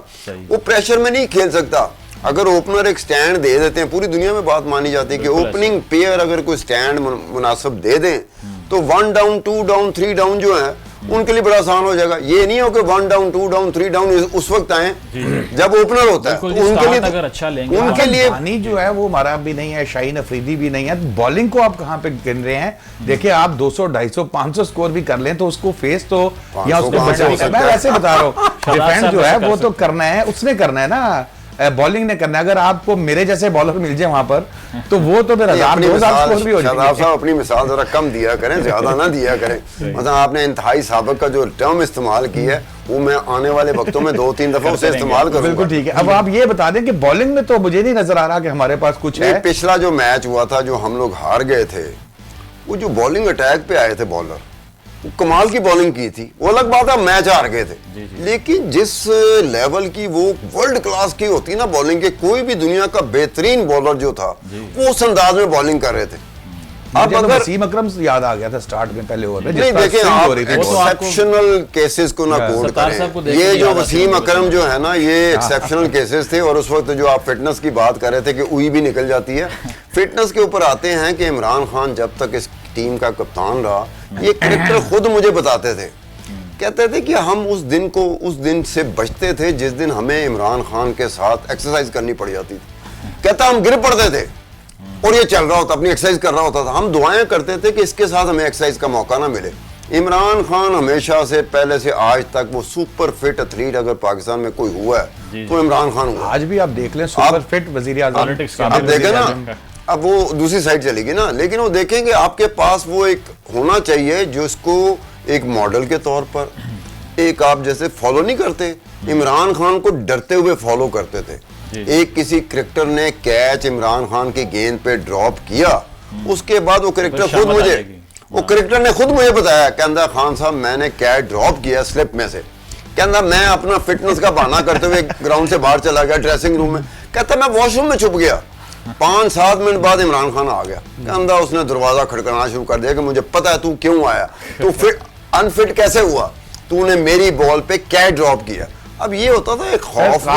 वो प्रेशर में नहीं खेल सकता। अगर ओपनर एक स्टैंड दे देते हैं, पूरी दुनिया में बात मानी जाती है कि ओपनिंग पेयर अगर कोई स्टैंड मुनासिब दे दें तो 1 डाउन, 2 डाउन, 3 डाउन जो है उनके लिए बड़ा आसान हो जाएगा। ये नहीं हो कि 1 डाउन 2 डाउन 3 डाउन उस वक्त आए जब ओपनर होता है, तो उनके लिए अगर अच्छा लेंगे, उनके लिए पानी जो है वो हमारा भी नहीं है, शाहीन अफरीदी भी नहीं है। बॉलिंग को आप कहाँ पे गिन रहे हैं? देखिए आप 200 250 500 स्कोर भी कर लें तो उसको फेस तो या उसको बचाना, मैं वैसे बता रहा हूँ डिफेंस जो है वो तो करना है, उसने करना है ना, बॉलिंग ने करना है। अगर आपको मेरे जैसे बॉलर मिल जाए वहां पर तो वो तो फिर 1000-2000 स्कोर भी हो जाएंगे। शादाब साहब अपनी मिसाल जरा कम दिया करें, ज्यादा ना दिया करें। मतलब आपने इंतहाई साबिक का जो टर्म इस्तेमाल की है वो मैं आने वाले वक्तों में 2-3 दफा उसे इस्तेमाल करूंगा। बिल्कुल ठीक है। अब आप ये बता दें कि बॉलिंग में तो मुझे नहीं नजर आ रहा कि हमारे पास कुछ है। पिछला जो मैच हुआ था जो हम लोग हार गए थे, वो जो बॉलिंग अटैक पे आए थे बॉलर, कमाल की बॉलिंग की थी। वो अलग बात है मैच हार गए थे, लेकिन जिस लेवल की वो वर्ल्ड क्लास की होती ना बॉलिंग के, कोई भी दुनिया का बेहतरीन बॉलर जो था वो उस अंदाज में बॉलिंग कर रहे थे। अब अगर वसीम अकरम से याद आ गया था स्टार्ट में पहले ओवर में, नहीं देखें आप एक्सेप्शनल केसेस को ना कोट करें। ये जो वसीम अकरम जो है ना ये एक्सेप्शनल केसेस थे, और उस वक्त जो आप फिटनेस की बात कर रहे थे कि उई भी निकल जाती है। फिटनेस के ऊपर आते हैं कि इमरान खान जब तक इस टीम का कप्तान रहा, ये क्रिकेटर खुद मुझे बताते थे, कहते थे कि हम उस दिन से बचते थे जिस दिन हमें इमरान खान के साथ एक्सरसाइज करनी पड़ जाती थी। कहता हम गिर पड़ते थे और ये चल रहा होता, अपनी एक्सरसाइज कर रहा होता था। हम दुआएं करते थे कि इसके साथ हमें एक्सरसाइज का मौका ना मिले। इमरान खान हमेशा से पहले से आज तक वो सुपर फिट एथलीट अगर पाकिस्तान में कोई हुआ है तो इमरान खान हुआ। आज भी आप देख लें सुपर फिट वजीर आज़म, आप देखें ना, अब वो दूसरी साइड चलेगी ना, लेकिन वो देखेंगे आपके पास वो एक होना चाहिए जो इसको एक मॉडल के तौर पर एक आप जैसे फॉलो नहीं करते, इमरान खान को डरते हुए फॉलो करते थे। एक किसी क्रिकेटर ने कैच इमरान खान की गेंद पे ड्रॉप किया, उसके बाद वो क्रिकेटर ने खुद मुझे बताया, कहता खान साहब मैंने कैच ड्रॉप किया स्लिप में से, कहता मैं अपना फिटनेस का बहाना करते हुए ग्राउंड से बाहर चला गया ड्रेसिंग रूम में, कहता मैं वॉशरूम में छुप गया। 5-7 मिनट बाद इमरान खान आ गया, कहता उसने दरवाजा खड़काना शुरू कर दिया कि मुझे पता है तू क्यों आया, तू फिट अनफिट कैसे हुआ, तूने मेरी बॉल पे कैच ड्रॉप किया। अब ये होता था एक खौफ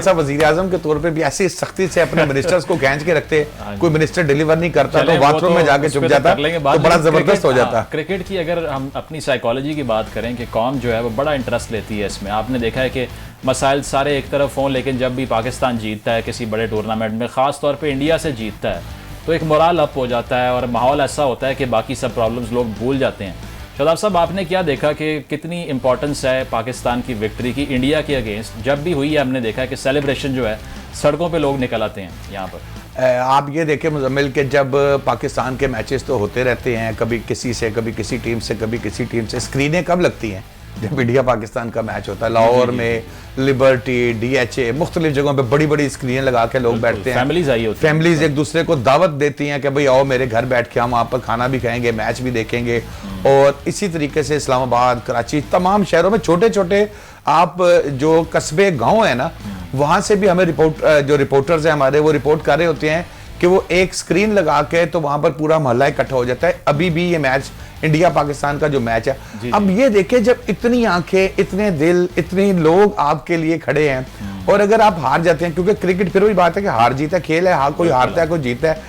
वजीर आजम के तौर पे भी ऐसी सख्ती से अपने मिनिस्टर्स को खींच के रखते, कोई मिनिस्टर डिलीवर नहीं करता तो बाथरूम में जाके छुप जाता, तो बड़ा जबरदस्त हो जाता। क्रिकेट की अगर हम अपनी साइकोलॉजी की बात करें कि कौम जो है वो बड़ा इंटरेस्ट लेती है इसमें। आपने देखा है कि मसाइल सारे एक तरफ हों, लेकिन जब भी पाकिस्तान जीतता है किसी बड़े टूर्नामेंट में, ख़ास तौर पे इंडिया से जीतता है, तो एक मोराल अप हो जाता है और माहौल ऐसा होता है कि बाकी सब प्रॉब्लम्स लोग भूल जाते हैं। शादाब साहब, आपने क्या देखा कि कितनी इंपॉर्टेंस है पाकिस्तान की विक्ट्री की इंडिया के अगेंस्ट? जब भी हुई है हमने देखा है कि सेलिब्रेशन जो है सड़कों पे लोग निकल आते हैं यहाँ पर। आप ये देखें मुजम्मिल के जब पाकिस्तान के मैचेस तो होते रहते हैं, कभी किसी से, कभी किसी टीम से, कभी किसी टीम से। स्क्रीनें कब लगती हैं? जब इंडिया पाकिस्तान का मैच होता है, लाहौर में, लिबर्टी, DHA, मुख्तलिफ जगहों पे बड़ी बड़ी स्क्रीनें लगा के लोग बैठते हैं। फैमिलीज आई होती हैं, फैमिलीज एक दूसरे को दावत देती हैं कि भाई आओ मेरे घर बैठ के हम वहाँ पर खाना भी खाएंगे, मैच भी देखेंगे। और इसी तरीके से इस्लामाबाद, कराची, तमाम शहरों में छोटे छोटे आप जो कस्बे गाँव है ना, वहाँ से भी हमें जो रिपोर्टर्स हैं हमारे, वो रिपोर्ट कर रहे होते हैं कि वो एक स्क्रीन लगा के तो वहां पर पूरा मोहल्ला इकट्ठा हो जाता है। अभी भी ये मैच इंडिया पाकिस्तान का जो मैच है, अब ये देखें जब इतनी आंखें, इतने दिल, इतने लोग आपके लिए खड़े हैं, और अगर आप हार जाते हैं, क्योंकि क्रिकेट फिर वही बात है कि हार जीत है, खेल है, हाँ कोई हारता है कोई जीतता है,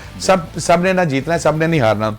सबने ना जीतना है, सबने नहीं हारना।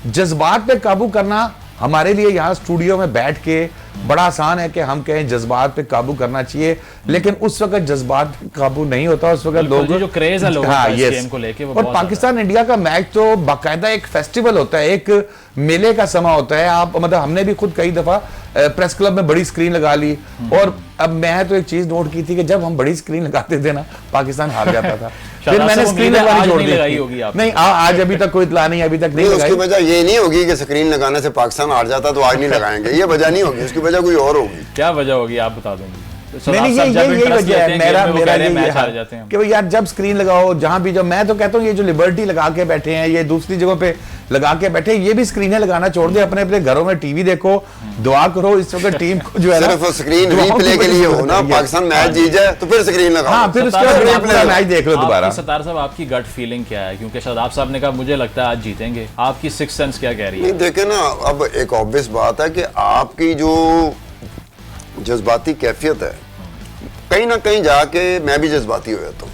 जज्बात पे काबू करना हमारे लिए यहाँ स्टूडियो में बैठ के बड़ा आसान है कि हम कहें जज्बात पे काबू करना चाहिए, लेकिन उस वक्त जज्बात पे काबू नहीं होता। उस वक्त लोग जो क्रेज है लोगों का इस गेम को लेके, वो और पाकिस्तान इंडिया का मैच तो बाकायदा एक फेस्टिवल होता है, एक मेले का समा होता है। आप मतलब हमने भी खुद कई दफा प्रेस क्लब में बड़ी स्क्रीन लगा ली, और अब मैं तो एक चीज नोट की थी कि जब हम बड़ी स्क्रीन लगाते थे ना, पाकिस्तान हार जाता था। फिर मैंने स्क्रीन लगानी छोड़ दी। नहीं, आज अभी तक कोई इत्तला नहीं, अभी तक नहीं लगाई। उसकी वजह ये नहीं होगी कि स्क्रीन लगाने से पाकिस्तान हार जाता तो आज नहीं लगाएंगे, ये वजह नहीं होगी, उसकी वजह कोई और होगी। क्या वजह होगी आप बता देंगे? यही वजह है मेरा कि भाई यार जब स्क्रीन लगाओ, जहां भी, जो मैं तो कहता हूँ ये जो लिबर्टी लगा के बैठे हैं, ये दूसरी जगहों पे लगा के बैठे, ये भी स्क्रीनें लगाना छोड़ दे, अपने अपने घरों में टीवी देखो, दुआ करो इस वक्त टीम को जो है ना, सिर्फ स्क्रीन रीप्ले के लिए हो ना, पाकिस्तान मैच जीत जाए तो फिर स्क्रीन लगाओ। हाँ, फिर उसके बाद रीप्ले मैच देख लो दोबारा। सत्तार साहब, आपकी गट फीलिंग क्या है? क्योंकि शादाब साहब ने कहा मुझे लगता है आज जीतेंगे, आपकी सिक्स सेंस क्या कह रही है? देखे ना, अब एक ऑब्वियस बात है कि आपकी जो जज्बाती कैफियत है, कहीं ना कहीं जाके मैं भी जज्बाती हो जाता हूँ।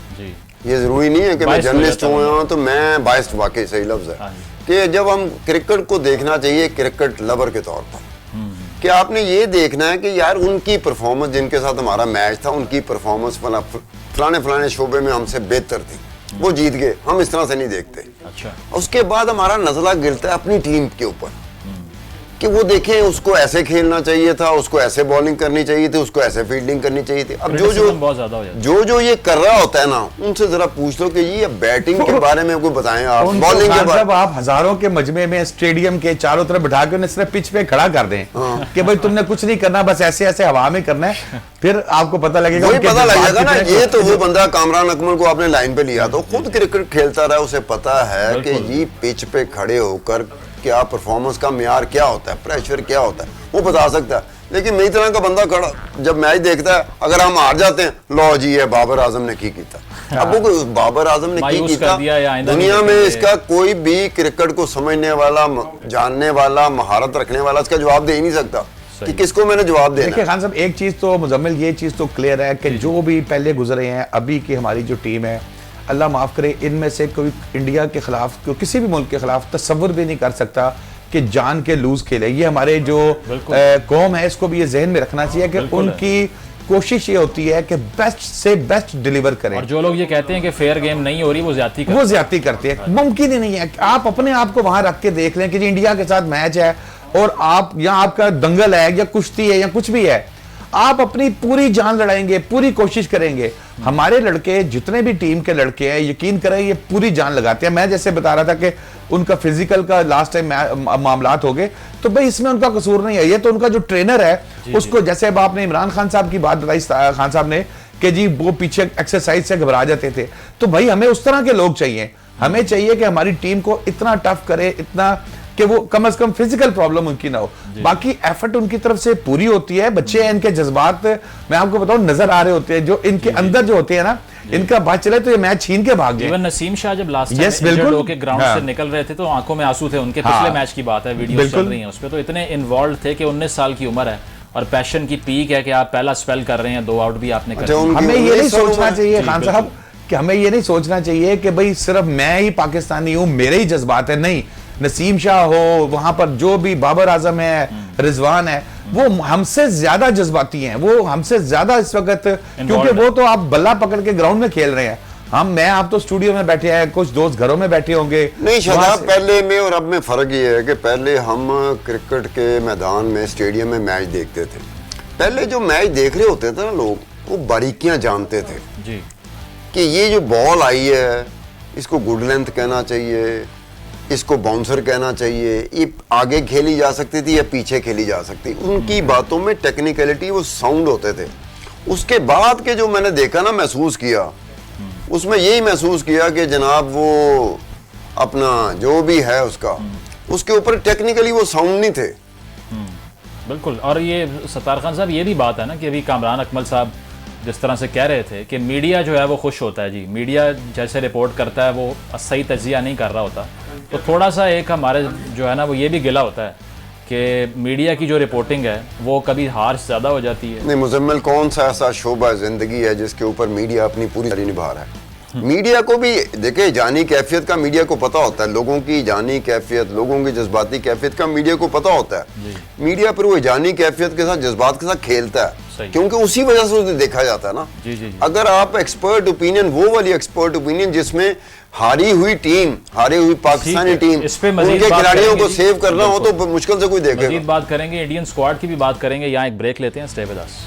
ये जरूरी नहीं है कि मैं जर्नलिस्ट हूँ तो मैं बायस्ड, वाकई सही लफ्ज है कि जब हम क्रिकेट को देखना चाहिए क्रिकेट लवर के तौर पर, कि आपने ये देखना है कि यार उनकी परफॉर्मेंस, जिनके साथ हमारा मैच था, उनकी परफॉर्मेंस फलाने शोबे में हमसे बेहतर थी, वो जीत गए, हम इस तरह से नहीं देखते। अच्छा। उसके बाद हमारा नजला गिरता है अपनी टीम के ऊपर कि वो देखें उसको ऐसे खेलना चाहिए था, उसको ऐसे बॉलिंग करनी चाहिए थी, उसको ऐसे फील्डिंग करनी चाहिए थी। अब जो ये कर रहा होता है ना, उनसे जरा पूछ लो कि ये बैटिंग के बारे में कोई बताएं आप, बॉलिंग के बारे में। आप हजारों के मजमे में स्टेडियम के चारों तरफ बिठा के उन्हें सिर्फ पिच पे खड़ा कर दें कि भाई तुमने कुछ नहीं करना, बस ऐसे ऐसे हवा में करना है, फिर आपको पता लगेगा। वही पता लगेगा ना। ये तो वो बंदा कामरान अकमल को आपने लाइन पे लिया तो खुद क्रिकेट खेलता रहा, उसे पता है कि ये पिच पे खड़े होकर क्या परफॉर्मेंस का म्यार क्या होता है, प्रेशर क्या होता है, वो बता सकता है। लेकिन मेरी तरह का बंदा खड़ा जब मैच देखता है, अगर हम हार जाते हैं, लो जी ये बाबर आजम ने की किया। अब वो बाबर आजम ने की किया, दुनिया में इसका कोई भी क्रिकेट को समझने वाला, जानने वाला, महारत रखने वाला इसका जवाब दे ही नहीं सकता कि किसको मैंने जवाब देना। देखिए खान साहब, एक चीज तो मुजम्मिल, ये चीज तो क्लियर है कि जो भी पहले गुजरे हैं, अभी की हमारी जो टीम है, अल्लाह माफ़ करे, इनमें से कोई इंडिया के खिलाफ, किसी भी मुल्क के खिलाफ तसव्वुर भी नहीं कर सकता कि जान के लूज खेले। ये हमारे जो कौम है, इसको भी ये जहन में रखना चाहिए कि उनकी कोशिश ये होती है कि बेस्ट से बेस्ट डिलीवर करें। और जो लोग ये कहते हैं कि फेयर गेम नहीं हो रही, वो ज्यादती करते हैं। मुमकिन ही नहीं है। आप अपने आप को वहां रख के देख लें कि इंडिया के साथ मैच है और आप यहाँ आपका दंगल है या कुश्ती है या कुछ भी है, आप अपनी पूरी जान लड़ाएंगे, पूरी कोशिश करेंगे। हमारे लड़के, जितने भी टीम के लड़के हैं, यकीन करें ये पूरी जान लगाते हैं। मैं जैसे बता रहा था कि उनका फिजिकल का लास्ट टाइम मामलात हो गए, तो भाई इसमें उनका कसूर नहीं है, ये तो उनका जो ट्रेनर है उसको, जैसे अब आपने इमरान खान साहब की बात बताई खान साहब ने कि जी वो पीछे एक्सरसाइज से घबरा जाते थे, तो भाई हमें उस तरह के लोग चाहिए। हमें चाहिए कि हमारी टीम को इतना टफ करे, इतना कि वो कम से कम फिजिकल प्रॉब्लम उनकी ना हो, बाकी एफर्ट उनकी तरफ से पूरी होती है। बच्चे हैं, इनके जज्बात मैं आपको बताऊं नजर आ रहे होते हैं, जो इनके अंदर जो होते हैं ना, इनका बात चले तो ये मैच छीन के भाग जाए। नसीम शाह जब लास्ट टाइम होके ग्राउंड से निकल रहे थे तो आंखों में आंसू थे उनके। पिछले मैच की बात है, वीडियो चल रही है उस पे, तो इतने इन्वॉल्व थे कि 19 साल की उम्र है और पैशन की पीक है कि आप पहला स्पेल कर रहे हैं, 2 आउट भी आपने कर। हमें ये नहीं सोचना चाहिए खान साहब कि हमें ये नहीं सोचना चाहिए कि भाई सिर्फ मैं ही पाकिस्तानी हूं, मेरे ही जज्बात है। नहीं, नसीम शाह हो, वहां पर जो भी बाबर आजम है, रिजवान है, वो हमसे ज्यादा जज्बाती हैं, वो हमसे ज्यादा इस वक्त, क्योंकि वो तो आप बल्ला पकड़ के ग्राउंड में खेल रहे हैं। आप तो स्टूडियो में बैठे हैं, कुछ दोस्त घरों में बैठे होंगे। नहीं शादाब, पहले में और अब में फर्क ये है कि पहले हम क्रिकेट के मैदान में, स्टेडियम में मैच देखते थे। पहले जो मैच देख रहे होते थे ना लोग, वो बारीकियां जानते थे जी कि ये जो बॉल आई है, इसको गुड लेंथ कहना चाहिए, इसको बाउंसर कहना चाहिए, ये आगे खेली जा सकती थी या पीछे खेली जा सकती। उनकी बातों में टेक्निकलिटी, वो साउंड होते थे। उसके बाद के जो मैंने देखा ना, महसूस किया, उसमें यही महसूस किया कि जनाब वो अपना जो भी है उसके ऊपर टेक्निकली वो साउंड नहीं थे। बिल्कुल। और ये सत्तार खान साहब, ये भी बात है ना कि अभी कामरान अकमल साहब जिस तरह से कह रहे थे कि मीडिया जो है वो खुश होता है जी, मीडिया जैसे रिपोर्ट करता है वो सही तजिया नहीं कर रहा होता, तो थोड़ा सा एक हमारे जो है ना वो ये भी गिला होता है कि मीडिया की जो रिपोर्टिंग है वो कभी हार्श ज़्यादा हो जाती है। नहीं मुजम्मिल, कौन सा ऐसा शोबा ज़िंदगी है जिसके ऊपर मीडिया अपनी पूरी तरह निभा रहा है? मीडिया को भी देखिए, जानी कैफियत का मीडिया को पता होता है, लोगों की जानी कैफियत, लोगों की जज्बाती कैफियत का मीडिया को पता होता है। मीडिया पर वो जानी कैफियत के साथ, जज्बात के साथ खेलता है, क्योंकि उसी वजह से उसे देखा जाता है ना। अगर आप एक्सपर्ट ओपिनियन, वो वाली एक्सपर्ट ओपिनियन जिसमें हारी हुई टीम, हारी हुई पाकिस्तानी टीम, उनके खिलाड़ियों को सेव करना हो तो मुश्किल से कोई देखेगा। मज़ीद बात करेंगे, इंडियन स्क्वाड की भी बात करेंगे। यहाँ एक ब्रेक लेते हैं, stay with us.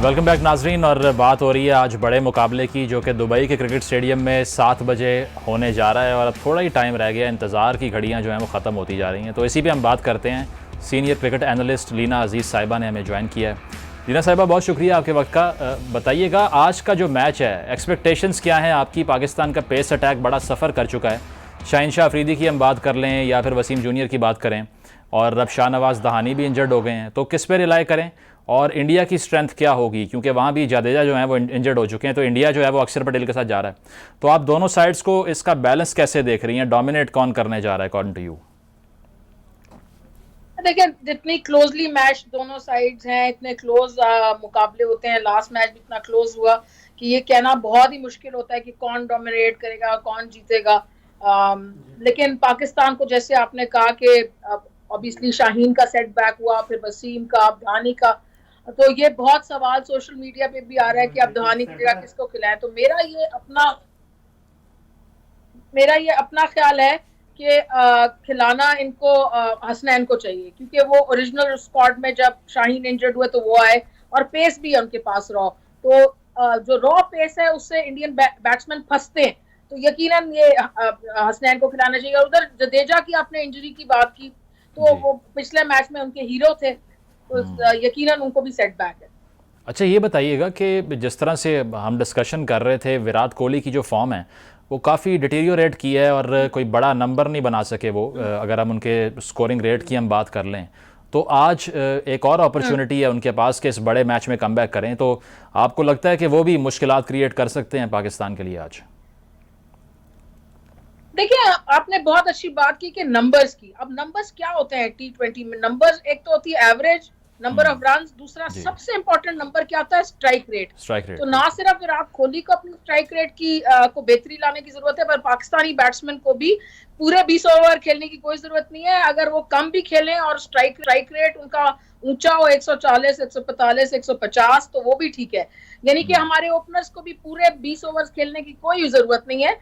Welcome back नाजरीन। और बात हो रही है आज बड़े मुकाबले की, जो कि दुबई के क्रिकेट स्टेडियम में 7 बजे होने जा रहा है और अब थोड़ा ही टाइम रह गया, इंतज़ार की घड़ियां जो हैं वो ख़त्म होती जा रही हैं। तो इसी पे हम बात करते हैं। सीनियर क्रिकेट एनालिस्ट लीना अजीज़ साहिबा ने हमें ज्वाइन किया है। लीना साहिबा, बहुत शुक्रिया आपके वक्त का। बताइएगा आज का जो मैच है, एक्सपेक्टेशंस क्या हैं आपकी? पाकिस्तान का पेस अटैक बड़ा सफ़र कर चुका है। शाहीन शाह अफरीदी की हम बात कर लें या फिर वसीम जूनियर की बात करें, और अब शाहनवाज दहानी भी इंजर्ड हो गए हैं, तो किस पे रिलाई करें? और इंडिया की स्ट्रेंथ क्या होगी, क्योंकि वहाँ भी जाडेजा जो है वो इंजर्ड हो चुके हैं, तो इंडिया जो है वो अक्षर पटेल के साथ जा रहा है। तो आप दोनों साइड्स को इसका बैलेंस कैसे देख रही हैं? डोमिनेट कौन करने जा रहा है अकॉर्डिंग टू यू? देखिए जितनी क्लोजली मैच दोनों साइड्स हैं, इतने क्लोज मुकाबले होते हैं, लास्ट मैच भी इतना क्लोज हुआ कि ये कहना बहुत ही मुश्किल होता है कि कौन डोमिनेट करेगा, कौन जीतेगा। लेकिन पाकिस्तान को जैसे आपने कहा कि ऑब्वियसली शाहीन का सेटबैक हुआ, फिर वसीम का, अब धानी का, तो ये बहुत सवाल सोशल मीडिया पे भी आ रहा है कि अब धानी की जगह किसको खिलाएं। तो मेरा ये अपना ख्याल है कि खिलाना इनको हसनैन को चाहिए, क्योंकि वो ओरिजिनल स्क्वाड में जब शाहीन इंजर्ड हुए तो वो आए और पेस भी है उनके पास रॉ, तो जो रॉ पेस है उससे इंडियन बैट्समैन फंसते हैं, तो यकीनन ये हसनैन को खिलाना चाहिए। और उधर जडेजा की आपने इंजरी की बात की, तो वो पिछले मैच में उनके हीरो थे, तो यकीनन उनको भी सेटबैक है। अच्छा ये बताइएगा कि जिस तरह से हम डिस्कशन कर रहे थे, विराट कोहली की जो फॉर्म है वो काफ़ी डिटीरियोरेट की है और कोई बड़ा नंबर नहीं बना सके वो, अगर हम उनके स्कोरिंग रेट की हम बात कर लें तो आज एक और अपॉर्चुनिटी है उनके पास कि इस बड़े मैच में कमबैक करें, तो आपको लगता है कि वो भी मुश्किलात क्रिएट कर सकते हैं पाकिस्तान के लिए आज? देखिए आपने बहुत अच्छी बात की कि नंबर्स की। अब नंबर्स क्या होते हैं T20 में? नंबर्स एक तो होती है एवरेज नंबर ऑफ रन, दूसरा सबसे इंपॉर्टेंट नंबर क्या होता है? Strike rate. तो ना सिर्फ विराट कोहली को अपनी स्ट्राइक रेट की को बेहतरी लाने की जरूरत है, पर पाकिस्तानी बैट्समैन को भी पूरे 20 ओवर खेलने की कोई जरूरत नहीं है। अगर वो कम भी खेलें और स्ट्राइक रेट उनका ऊंचा हो 140, 145, 150, तो वो भी ठीक है। यानी कि हमारे ओपनर्स को भी पूरे 20 ओवर्स खेलने की कोई जरूरत नहीं है।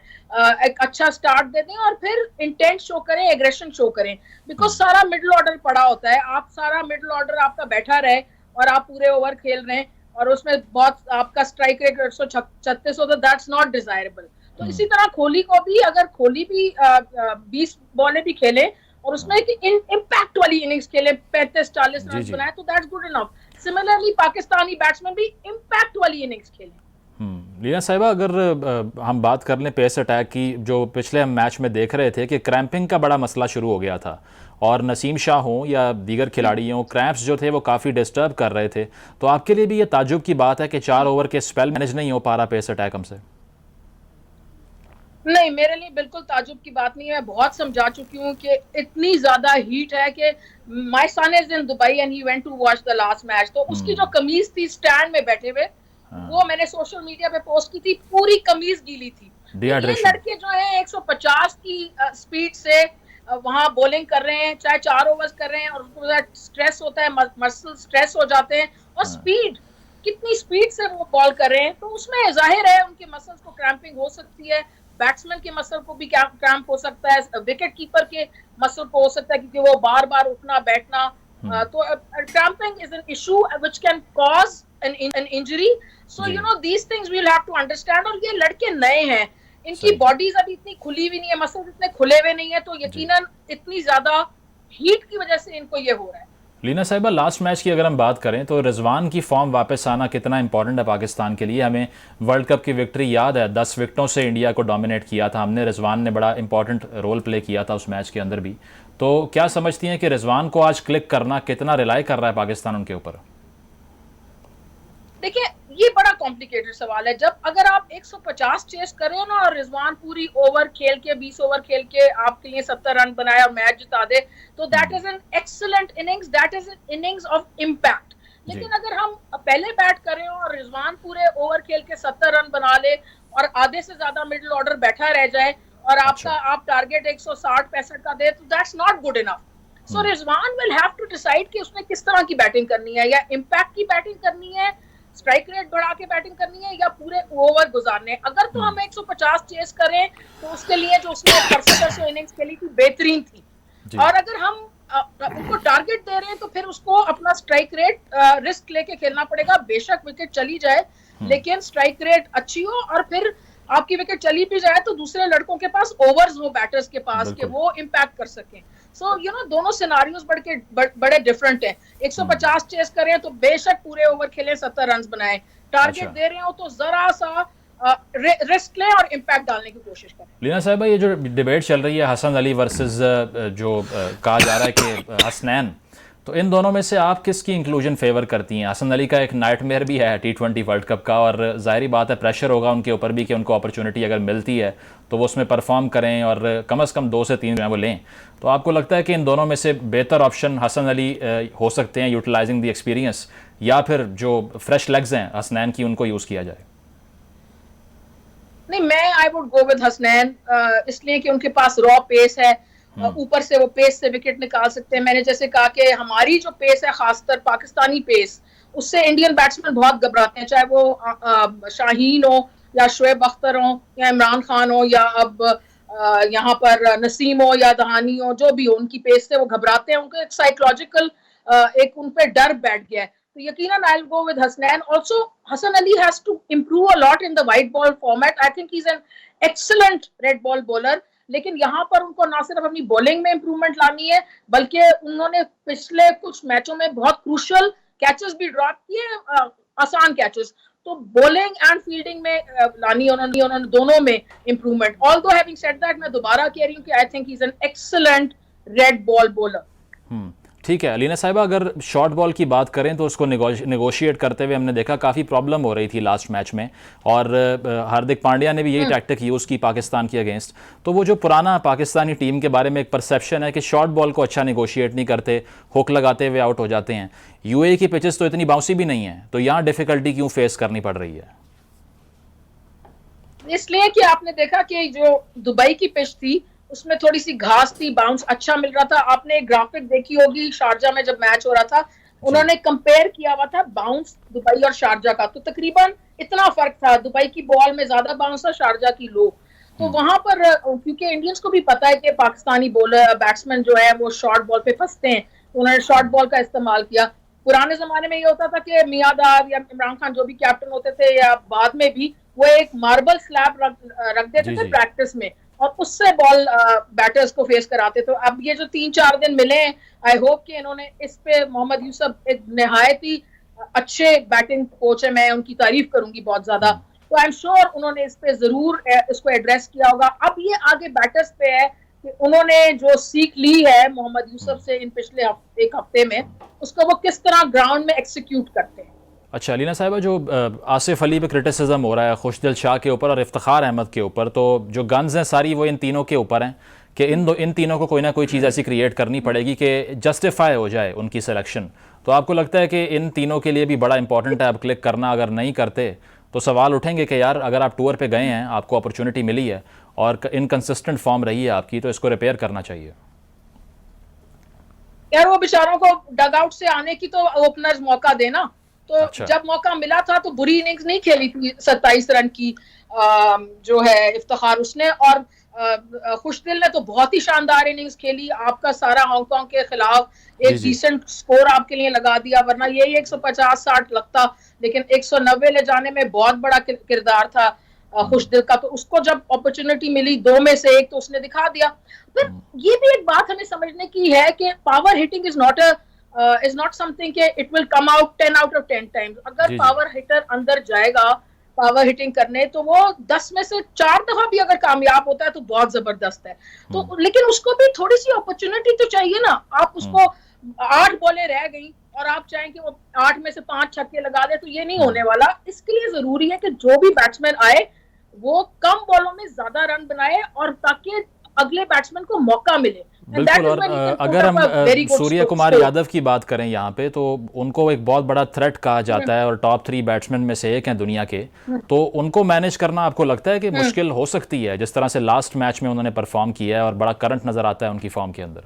एक अच्छा स्टार्ट दे दें और फिर इंटेंट शो करें, एग्रेशन शो करें, बिकॉज सारा मिडिल ऑर्डर पड़ा होता है। आप सारा मिडिल ऑर्डर आपका बैठा रहे और आप पूरे ओवर खेल रहे हैं और उसमें बहुत आपका स्ट्राइक रेट 136 हो, तो दैट्स नॉट डिजायरेबल। तो इसी तरह कोहली को भी, अगर कोहली भी 20 बॉलें भी खेले और उसमें इम्पैक्ट वाली इनिंग्स खेले, 35-40 रन बनाए, तो that's good enough. Similarly Pakistani batsman भी इम्पैक्ट वाली इनिंग्स खेलें। लीना साहिबा, अगर हम बात कर लें पेस अटैक की, जो पिछले हम मैच में देख रहे थे कि क्रैम्पिंग का बड़ा मसला शुरू हो गया था और नसीम शाह हों या दीगर खिलाड़ी हों, क्रैम्प्स जो थे वो काफ़ी डिस्टर्ब कर रहे थे, तो आपके लिए भी ये ताजुब की बात है कि 4 ओवर के स्पेल मैनेज नहीं हो पा रहा पेस अटैक हमसे? नहीं, मेरे लिए बिल्कुल ताजुब की बात नहीं है। मैं बहुत समझा चुकी हूँ कि इतनी ज्यादा हीट है कि my son is in Dubai and he went to watch the last match, तो उसकी जो कमीज थी स्टैंड में बैठे हुए, वो मैंने सोशल मीडिया पे पोस्ट की थी, पूरी कमीज गीली थी। ये लड़के जो है 150 की स्पीड से वहां बॉलिंग कर रहे हैं, चाहे 4 ओवर्स कर रहे हैं, और उसको स्ट्रेस होता है, मसल स्ट्रेस हो जाते हैं, और स्पीड, कितनी स्पीड से वो बॉल कर रहे हैं, तो उसमें जाहिर है उनके मसल्स को क्रैम्पिंग हो सकती है, बैट्समैन के मसल को भी क्रैम्प हो सकता है, विकेट कीपर के मसल को हो सकता है, क्योंकि वो बार बार उठना बैठना, तो cramping is an issue which can cause an injury, so you know these things we'll have to understand। और ये लड़के नए हैं, इनकी बॉडीज अभी इतनी खुली हुई नहीं है, मसल्स इतने खुले हुए नहीं है, तो यकीनन इतनी ज्यादा हीट की वजह से इनको ये हो रहा है। लीना साहिबा, लास्ट मैच की अगर हम बात करें तो रिजवान की फॉर्म वापस आना कितना इंपॉर्टेंट है पाकिस्तान के लिए? हमें वर्ल्ड कप की विक्ट्री याद है, 10 विकेटों से इंडिया को डोमिनेट किया था हमने, रिजवान ने बड़ा इंपॉर्टेंट रोल प्ले किया था उस मैच के अंदर भी। तो क्या समझती हैं कि रिजवान को आज क्लिक करना कितना रिलाई कर रहा है पाकिस्तान उनके ऊपर? देखिए ये बड़ा कॉम्प्लिकेटेड सवाल है। जब अगर आप 150 चेस करें ना और रिजवान पूरी ओवर खेल के 20 ओवर खेल के आपके लिए 70 रन बनाए और मैच जिता दे, तो that is an excellent innings, that is an innings of impact. लेकिन अगर हम पहले बैट करें और रिजवान पूरे ओवर खेल के 70 रन बना ले और आधे से ज्यादा मिडिल ऑर्डर बैठा रह जाए और आप टारगेट 160-65 का दे, तो that's not good enough. So Rizwan will have to decide कि उसने किस तरह की बैटिंग करनी है, या इम्पैक्ट की बैटिंग करनी है, स्ट्राइक रेट बढ़ा के बैटिंग करनी है, या पूरे ओवर गुजारने। अगर तो हम 150 चेस करें तो उसके लिए जो उसने 65 इनिंग्स खेली थी बेहतरीन थी, और अगर हम उनको टारगेट दे रहे हैं तो फिर उसको अपना स्ट्राइक रेट रिस्क लेके खेलना पड़ेगा। बेशक विकेट चली जाए लेकिन स्ट्राइक रेट अच्छी हो, और फिर आपकी विकेट चली भी जाए तो दूसरे लड़कों के पास ओवर्स हो बैटर्स के पास कि वो इम्पैक्ट कर सकें। सो यू नो दोनों सिनारियोज बड़े डिफरेंट हैं। 150 चेस करें तो बेशक पूरे ओवर खेलें, 70 रन बनाएं, टारगेट दे रहे हो तो जरा सा रिस्क लें और इम्पैक्ट डालने की कोशिश करें। लीना साहिबा, ये जो डिबेट चल रही है हसन अली वर्सेस जो कहा जा रहा है कि हसनैन, तो इन दोनों में से आप किसकी इंक्लूजन फेवर करती हैं? हसन अली का एक नाइटमेयर भी है T20 वर्ल्ड कप का, और ज़ाहिर बात है प्रेशर होगा उनके ऊपर भी कि उनको अपॉर्चुनिटी अगर मिलती है तो वो उसमें परफॉर्म करें और कम से कम 2 से 3 जो है वो लें। तो आपको लगता है कि इन दोनों में से बेहतर ऑप्शन हसन अली हो सकते हैं यूटिलाइजिंग द एक्सपीरियंस, या फिर जो फ्रेश लेग्स हैं हसनैन की उनको यूज़ किया जाए? नहीं, मैं I would go with Hasnain, इसलिए कि उनके पास रॉ पेस है, ऊपर से वो पेस से विकेट निकाल सकते हैं। मैंने जैसे कहा कि हमारी जो पेस है, खासकर पाकिस्तानी पेस, उससे इंडियन बैट्समैन बहुत घबराते हैं, चाहे वो शाहीन हो या शुएब अख्तर हो या इमरान खान हो या अब यहाँ पर नसीम हो या दहानी हो, जो भी हो, उनकी पेस से वो घबराते हैं। उनको एक साइकोलॉजिकल एक उन पे डर बैठ गया है। तो यकीनन I will go with Hasnain. Also Hasan Ali has to improve a lot in the white ball format. I think he is an excellent red ball bowler, लेकिन यहाँ पर उनको ना सिर्फ अपनी बॉलिंग में इंप्रूवमेंट लानी है, बल्कि उन्होंने पिछले कुछ मैचों में बहुत क्रूशियल कैचेस भी ड्रॉप किए, आसान कैचेस। तो बॉलिंग एंड फील्डिंग में लानी है उन्होंने दोनों में improvement. Although having said that, मैं दोबारा कह रही हूँ कि आई think he is an excellent red ball bowler. ठीक है अलीना साहिबा, अगर शॉर्ट बॉल की बात करें तो उसको नेगोशिएट करते हुए हमने देखा काफ़ी प्रॉब्लम हो रही थी लास्ट मैच में, और हार्दिक पांड्या ने भी यही टैक्टिक यूज़ की पाकिस्तान के अगेंस्ट। तो वो जो पुराना पाकिस्तानी टीम के बारे में एक परसेप्शन है कि शॉर्ट बॉल को अच्छा नेगोशिएट नहीं करते, हुक लगाते हुए आउट हो जाते हैं। यूएई की पिचेस तो इतनी बाउंसी भी नहीं है, तो यहाँ डिफिकल्टी क्यों फेस करनी पड़ रही है? इसलिए कि आपने देखा कि जो दुबई की पिच थी उसमें थोड़ी सी घास थी, बाउंस अच्छा मिल रहा था। आपने एक ग्राफिक देखी होगी शारजा में जब मैच हो रहा था, उन्होंने कंपेयर किया हुआ था बाउंस दुबई और शारजा का, तो तकरीबन इतना फर्क था। दुबई की बॉल में ज्यादा बाउंस था, शारजा की लो। तो वहां पर क्योंकि इंडियंस को भी पता है कि पाकिस्तानी बॉलर बैट्समैन जो है वो शॉर्ट बॉल पे फंसते हैं, तो उन्होंने शॉर्ट बॉल का इस्तेमाल किया। पुराने जमाने में ये होता था कि मियांदाद या इमरान खान जो भी कैप्टन होते थे, या बाद में भी, वो एक मार्बल स्लैब रख देते थे प्रैक्टिस में, और उससे बॉल बैटर्स को फेस कराते। तो अब ये जो 3-4 दिन मिले हैं, आई होप कि इन्होंने इस पे, मोहम्मद यूसुफ एक निहायत ही अच्छे बैटिंग कोच है, मैं उनकी तारीफ करूंगी बहुत ज्यादा। तो आई एम श्योर उन्होंने इस पे जरूर इसको एड्रेस किया होगा। अब ये आगे बैटर्स पे है कि उन्होंने जो सीख ली है मोहम्मद यूसुफ से इन पिछले एक हफ्ते में, उसको वो किस तरह ग्राउंड में एक्सिक्यूट करते हैं। अच्छा अलीना साहिबा, जो आसिफ अली पे क्रिटिसिज्म हो रहा है खुशदिल शाह के ऊपर और इफ्तिखार अहमद के ऊपर, तो जो गन्स हैं सारी वो इन तीनों के ऊपर हैं कि इन तीनों को कोई ना कोई चीज़ ऐसी क्रिएट करनी पड़ेगी कि जस्टिफाई हो जाए उनकी सिलेक्शन। तो आपको लगता है कि इन तीनों के लिए भी बड़ा इंपॉर्टेंट है अब क्लिक करना? अगर नहीं करते तो सवाल उठेंगे कि यार अगर आप टूर पे गए हैं, आपको अपॉर्चुनिटी मिली है और इनकंसिस्टेंट फॉर्म रही है आपकी, तो इसको रिपेयर करना चाहिए। यार वो बेचारों को डग आउट से आने की तो ओपनर्स मौका देना। तो अच्छा। जब मौका मिला था तो बुरी इनिंग्स नहीं खेली थी 27 रन की जो है इफ्तिखार उसने, और खुशदिल ने तो बहुत ही शानदार इनिंग्स खेली। आपका सारा हांगकांग के खिलाफ एक डिसेंट स्कोर आपके लिए लगा दिया, वरना यही 150-60 लगता, लेकिन 190 ले जाने में बहुत बड़ा किरदार था खुशदिल का। तो उसको जब अपॉर्चुनिटी मिली 2 में से 1, तो उसने दिखा दिया। फिर ये भी एक बात हमें समझने की है कि power hitting is not something कि it will come out 10 out of 10 times. अगर पावर हिटर अंदर जाएगा पावर हिटिंग करने, तो वो 10 में से 4 दफा भी अगर कामयाब होता है तो बहुत जबरदस्त है। तो लेकिन उसको भी थोड़ी सी अपॉर्चुनिटी तो चाहिए ना। आप उसको 8 बॉलें रह गई और आप चाहें कि वो 8 में से 5 छक्के लगा दे, तो ये नहीं होने वाला। इसके लिए जरूरी है कि जो भी बैट्समैन आए वो कम बॉलों में ज्यादा रन बनाए, और ताकि अगले बैट्समैन को मौका मिले। बिल्कुल। और अगर हम सूर्य कुमार यादव की बात करें यहाँ पे, तो उनको एक बहुत बड़ा थ्रेट कहा जाता है और टॉप 3 बैट्समैन में से एक हैं दुनिया के, तो उनको मैनेज करना आपको लगता है कि मुश्किल हो सकती है, जिस तरह से लास्ट मैच में उन्होंने परफॉर्म किया है और बड़ा करंट नजर आता है उनकी फॉर्म के अंदर?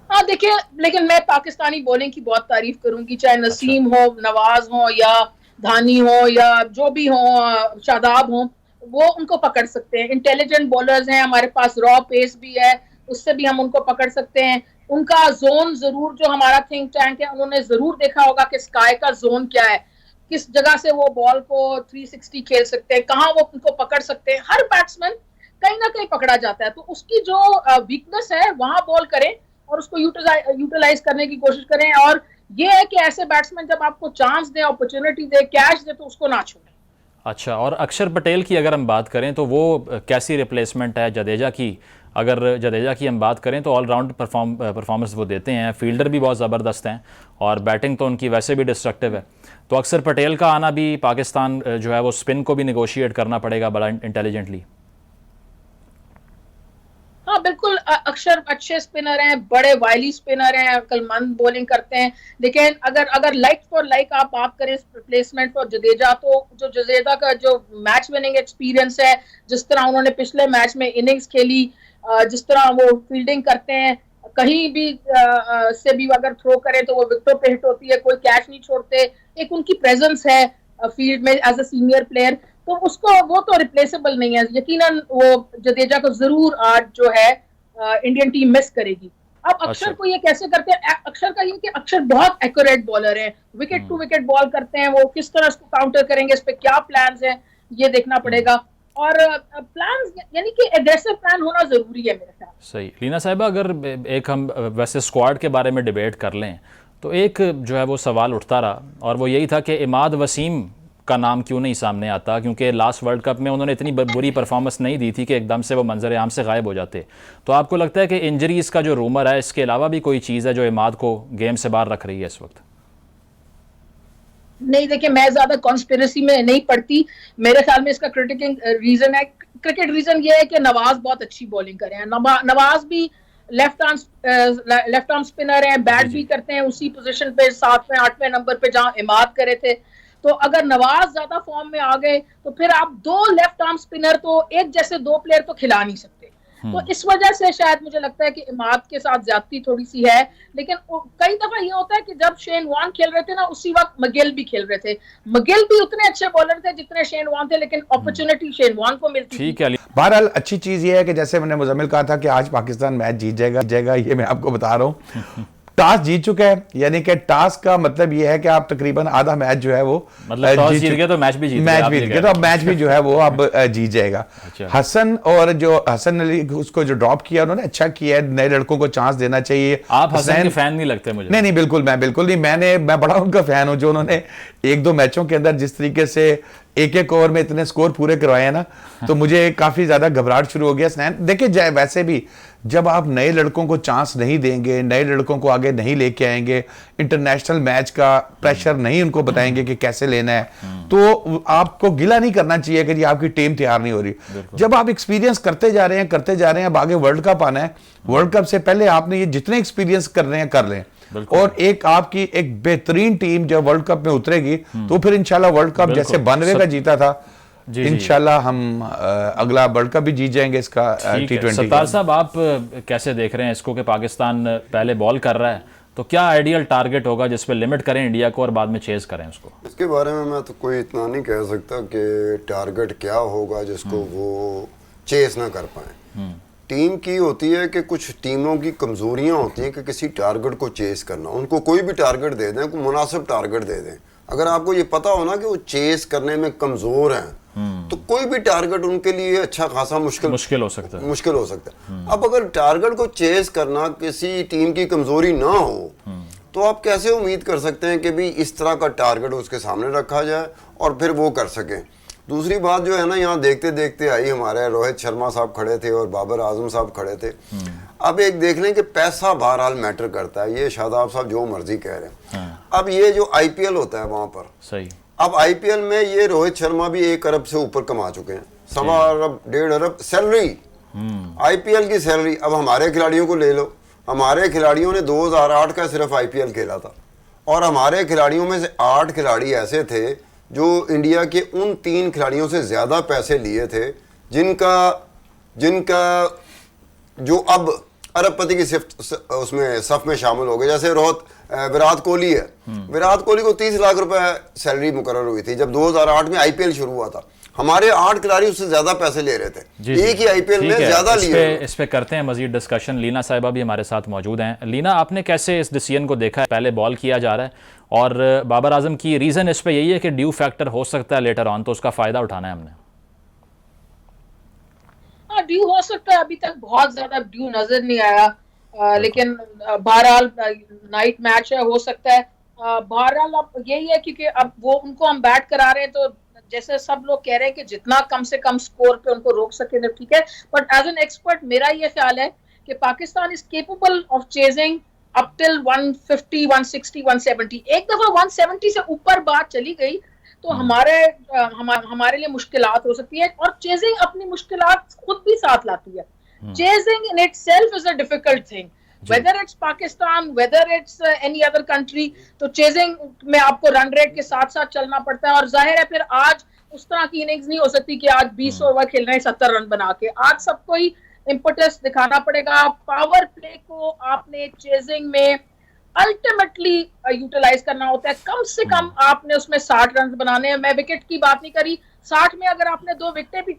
हाँ देखिए, लेकिन मैं पाकिस्तानी बॉलिंग की बहुत तारीफ करूंगी, चाहे नसीम हो, नवाज हो या धानी हो या जो भी हो, शादाब हो, वो उनको पकड़ सकते हैं। इंटेलिजेंट बॉलर्स हैं हमारे पास, रॉ पेस भी है, उससे भी हम उनको पकड़ सकते हैं। उनका जोन जरूर, जो हमारा थिंक टैंक है, उन्होंने जरूर देखा होगा कि स्काई का जोन क्या है, किस जगह से वो बॉल को 360 खेल सकते हैं, कहाँ वो उनको पकड़ सकते हैं। हर बैट्समैन कहीं ना कहीं पकड़ा जाता है, तो उसकी जो वीकनेस है वहां बॉल करें और उसको यूटिलाइज करने की कोशिश करें। और ये है कि ऐसे बैट्समैन जब आपको चांस दे, अपॉर्चुनिटी दे, कैच दे, तो उसको ना छोड़ें। अच्छा, और अक्षर पटेल की अगर हम बात करें तो वो कैसी रिप्लेसमेंट है जडेजा की अगर जडेजा की हम बात करें तो ऑलराउंड परफॉर्मेंस वो देते हैं, फील्डर भी बहुत ज़बरदस्त हैं और बैटिंग तो उनकी वैसे भी डिस्ट्रक्टिव है। तो अक्सर पटेल का आना भी पाकिस्तान जो है वो स्पिन को भी निगोशिएट करना पड़ेगा बड़ा इंटेलिजेंटली। हाँ बिल्कुल, अक्षर अच्छे स्पिनर हैं, बड़े वाइली स्पिनर हैं, अक्लमंद बॉलिंग करते हैं, लेकिन अगर लाइक फॉर लाइक आप बात करें रिप्लेसमेंट फॉर जडेजा, तो जो जडेजा का जो मैच विनिंग एक्सपीरियंस है, जिस तरह उन्होंने पिछले मैच में इनिंग्स खेली, जिस तरह वो फील्डिंग करते हैं, कहीं भी से भी अगर थ्रो करें तो वो विकेटों पे हिट होती है, कोई कैच नहीं छोड़ते, एक उनकी प्रेजेंस है फील्ड में एज अ सीनियर प्लेयर, तो उसको वो तो रिप्लेसेबल नहीं है। यकीनन वो जडेजा को जरूर आज जो है इंडियन टीम मिस करेगी। अब अक्षर को ये कैसे करते हैं, अक्षर का ये कि अक्षर बहुत एक्यूरेट बॉलर है, विकेट टू विकेट बॉल करते हैं, वो किस तरह उसको काउंटर करेंगे, इस पे क्या प्लान्स हैं ये देखना पड़ेगा, और प्लान्स यानी कि एग्रेसिव प्लान होना जरूरी है मेरे ख्याल। सही। लीना साहिबा, अगर एक हम वैसे स्क्वाड के बारे में डिबेट कर लें तो एक जो है वो सवाल उठता रहा और वो यही था कि इमाद वसीम का नाम क्यों नहीं सामने आता, क्योंकि लास्ट वर्ल्ड कप में उन्होंने इतनी बुरी परफॉर्मेंस नहीं दी थी कि एकदम से वो मंजर आम से गायब हो जाते। तो आपको लगता है कि इंजरीज का जो रूमर है, इसके अलावा भी कोई चीज़ है जो इमाद को गेम से बाहर रख रही है इस वक्त? नहीं, देखिए मैं ज्यादा कॉन्स्पिरेसी में नहीं पड़ती, मेरे ख्याल में इसका क्रिकेट रीजन ये है कि नवाज बहुत अच्छी बॉलिंग कर रहे हैं, नवाज भी लेफ्ट आर्म स्पिनर हैं, बैट भी करते हैं उसी पोजीशन पे 7वें 8वें नंबर पे जहां इमाद करे थे। तो अगर नवाज ज्यादा फॉर्म में आ गए तो फिर आप दो लेफ्ट आर्म स्पिनर तो एक जैसे दो प्लेयर तो खिला नहीं सकते। तो इस वजह से शायद मुझे लगता है कि इमाद के साथ ज्यादती थोड़ी सी है, लेकिन कई दफा ये होता है कि जब शेन वॉर्न खेल रहे थे ना, उसी वक्त मगिल भी खेल रहे थे, मगिल भी उतने अच्छे बॉलर थे जितने शेन वॉर्न थे, लेकिन अपॉर्चुनिटी शेन वॉर्न को मिलती ठीक है। बहरहाल अच्छी चीज ये है कि जैसे मैंने मुजम्मिल कहा था कि आज पाकिस्तान मैच जीत जाएगा, ये मैं आपको बता रहा हूँ। टॉस जीत चुका है, यानी कि टॉस का मतलब ये है कि आप तकरीबन आधा मैच जो है वो मतलब टॉस जीत गए तो मैच भी जीत गए, तो अब मैच भी जो है वो अब जीत जाएगा। अच्छा। हसन अली उसको जो ड्रॉप किया उन्होंने अच्छा किया है, नए लड़कों को चांस देना चाहिए। आप हसन के फैन नहीं लगते मुझे? नहीं, बिल्कुल नहीं, मैं बड़ा उनका फैन हूं, जो उन्होंने 1-2 मैचों के अंदर जिस तरीके से एक ओवर में इतने स्कोर पूरे करवाए हैं ना, तो मुझे काफी ज्यादा घबराहट शुरू हो गया। स्नैन देखिए, वैसे भी जब आप नए लड़कों को चांस नहीं देंगे, नए लड़कों को आगे नहीं लेके आएंगे, इंटरनेशनल मैच का प्रेशर नहीं उनको बताएंगे कि कैसे लेना है, तो आपको गिला नहीं करना चाहिए कि जी आपकी टीम तैयार नहीं हो रही। जब आप एक्सपीरियंस करते जा रहे हैं, अब आगे वर्ल्ड कप आना है, वर्ल्ड कप से पहले आपने ये जितने एक्सपीरियंस कर रहे हैं कर लें, और एक आपकी एक बेहतरीन टीम जब वर्ल्ड कप में उतरेगी तो फिर इंशाल्लाह वर्ल्ड कप जैसे 92 का जीता था, इंशाल्लाह हम अगला वर्ल्ड कप भी जीत जाएंगे इसका T20। सत्तार साहब, आप कैसे देख रहे हैं इसको कि पाकिस्तान पहले बॉल कर रहा है, तो क्या आइडियल टारगेट होगा जिस पे लिमिट करें इंडिया को और बाद में चेज करें उसको? इसके बारे में मैं तो कोई इतना नहीं कह सकता कि टारगेट क्या होगा जिसको वो चेस ना कर पाए। टीम की होती है कि कुछ टीमों की कमजोरियां होती हैं कि किसी टारगेट को चेस करना, उनको कोई भी टारगेट दे दें, कोई मुनासिब टारगेट दे दें। अगर आपको ये पता हो ना कि वो चेस करने में कमजोर हैं, तो कोई भी टारगेट उनके लिए अच्छा खासा मुश्किल हो सकता है। अब अगर टारगेट को चेस करना किसी टीम की कमजोरी ना हो, तो आप कैसे उम्मीद कर सकते हैं कि भी इस तरह का टारगेट उसके सामने रखा जाए और फिर वो कर सके। दूसरी बात जो है ना, यहाँ देखते देखते आई, हमारे रोहित शर्मा साहब खड़े थे और बाबर आजम साहब खड़े थे। अब एक देख लें कि पैसा बहरहाल मैटर करता है, ये शादाब साहब जो मर्जी कह रहे हैं। अब ये जो IPL होता है वहां पर, सही, अब IPL में ये रोहित शर्मा भी 1 अरब से ऊपर कमा चुके हैं, 1.25 अरब 1.5 अरब सैलरी, IPL की सैलरी। अब हमारे खिलाड़ियों को ले लो, हमारे खिलाड़ियों ने 2008 का सिर्फ IPL खेला था, और हमारे खिलाड़ियों में से 8 खिलाड़ी ऐसे थे जो इंडिया के उन 3 खिलाड़ियों से ज्यादा पैसे लिए थे, जिनका जो अब अरबपति की उसमें सफ में शामिल हो गए। जैसे विराट कोहली है, विराट कोहली को 30 लाख रुपए सैलरी मुकर्रर हुई थी जब 2008 में IPL शुरू हुआ था। हमारे 8 खिलाड़ी उससे ज्यादा पैसे ले रहे थे, एक ही IPL में ज्यादा लिए। इस पे करते हैं मजीद डिस्कशन। लीना साहिबा भी हमारे साथ मौजूद हैं। लीना, आपने कैसे इस डिसीजन को देखा है? पहले बॉल किया जा रहा है और बाबर आजम की रीजन इस पे यही है कि ड्यू फैक्टर हो सकता है लेटर ऑन, तो उसका फायदा उठाना है हमने। हाँ, ड्यू हो सकता है, अभी तक बहुत ज्यादा ड्यू नजर नहीं आया, लेकिन बहरहाल नाइट मैच है, हो सकता है। बहरहाल अब यही है क्योंकि अब वो उनको हम बैट करा रहे हैं, तो जैसे सब लोग कह रहे हैं कि जितना कम से कम स्कोर पे उनको रोक सके तो ठीक है, बट एज एन एक्सपर्ट मेरा ये ख्याल है कि Pakistan is capable of chasing up till 150, 160, 170। एक दफा 170 से ऊपर बात चली गई तो हमारे लिए मुश्किलात हो सकती है, और चेजिंग अपनी मुश्किलात खुद भी साथ लाती है। Chasing in itself is a difficult thing, whether it's Pakistan, whether it's any other country, तो चेजिंग में आपको रन रेट के साथ साथ चलना पड़ता है, और जाहिर है फिर आज उस तरह की इनिंग्स नहीं हो सकती कि आज 20 ओवर खेल रहे हैं 70 रन बना के। आज सबको ही इम्पोर्टेंस दिखाना पड़ेगा। पावर प्ले को आपने चेजिंग में अल्टीमेटली यूटिलाइज करना होता है। कम से कम आपने उसमें 60 रन बनाने हैं। मैं विकेट की बात नहीं करी, 60 में अगर आपने 2 विकेटें भी